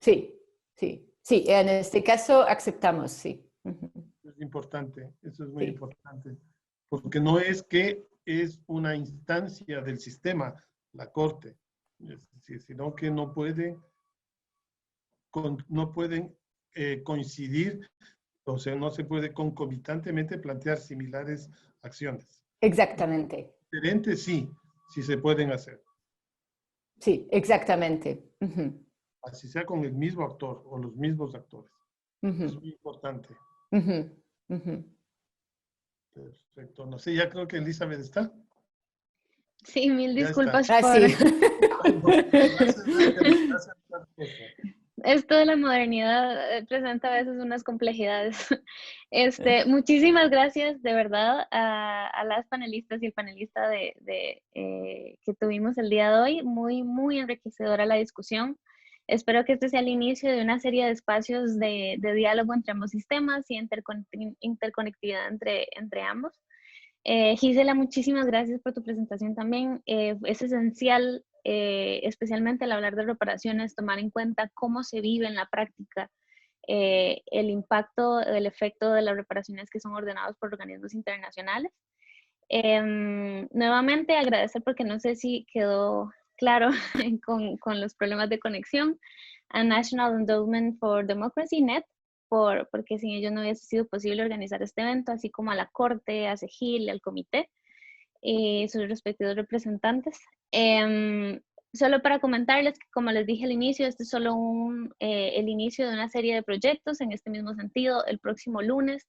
Sí, sí, sí, en este caso aceptamos, sí. Es importante, eso es muy importante, porque no es que es una instancia del sistema, la Corte, sino que no pueden coincidir, o sea, no se puede concomitantemente plantear similares acciones. Exactamente. Diferentes sí se pueden hacer. Sí, exactamente. Así sea con el mismo actor o los mismos actores. Es muy importante. Perfecto. No sé, ya creo que Elizabeth está. Sí, mil Ya disculpas está. por... Sí. Esto de la modernidad presenta a veces unas complejidades. Muchísimas gracias de verdad a las panelistas y el panelista que tuvimos el día de hoy. Muy, muy enriquecedora la discusión. Espero que este sea el inicio de una serie de espacios de diálogo entre ambos sistemas y interconectividad entre ambos. Gisela, muchísimas gracias por tu presentación también. Es esencial, especialmente al hablar de reparaciones, tomar en cuenta cómo se vive en la práctica el impacto, el efecto de las reparaciones que son ordenados por organismos internacionales. Nuevamente agradecer, porque no sé si quedó claro con los problemas de conexión, a National Endowment for Democracy, NED, porque sin ellos no hubiese sido posible organizar este evento, así como a la Corte, a CEGIL, al Comité, sus respectivos representantes. Solo para comentarles que, como les dije al inicio, este es solo el inicio de una serie de proyectos en este mismo sentido. El próximo lunes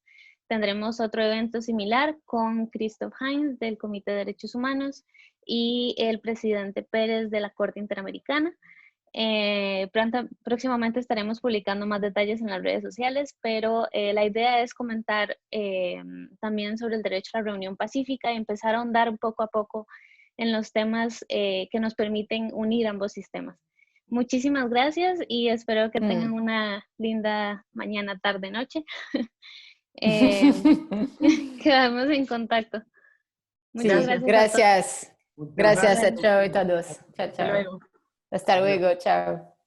tendremos otro evento similar con Christoph Heinz del Comité de Derechos Humanos y el presidente Pérez de la Corte Interamericana. Próximamente estaremos publicando más detalles en las redes sociales, pero la idea es comentar también sobre el derecho a la reunión pacífica y empezar a ahondar poco a poco en los temas que nos permiten unir ambos sistemas. Muchísimas gracias y espero que tengan una linda mañana, tarde, noche. Quedamos en contacto. Muchas gracias. Gracias. Gracias a todos. Chao, Hasta chao. luego. Hasta luego, chao.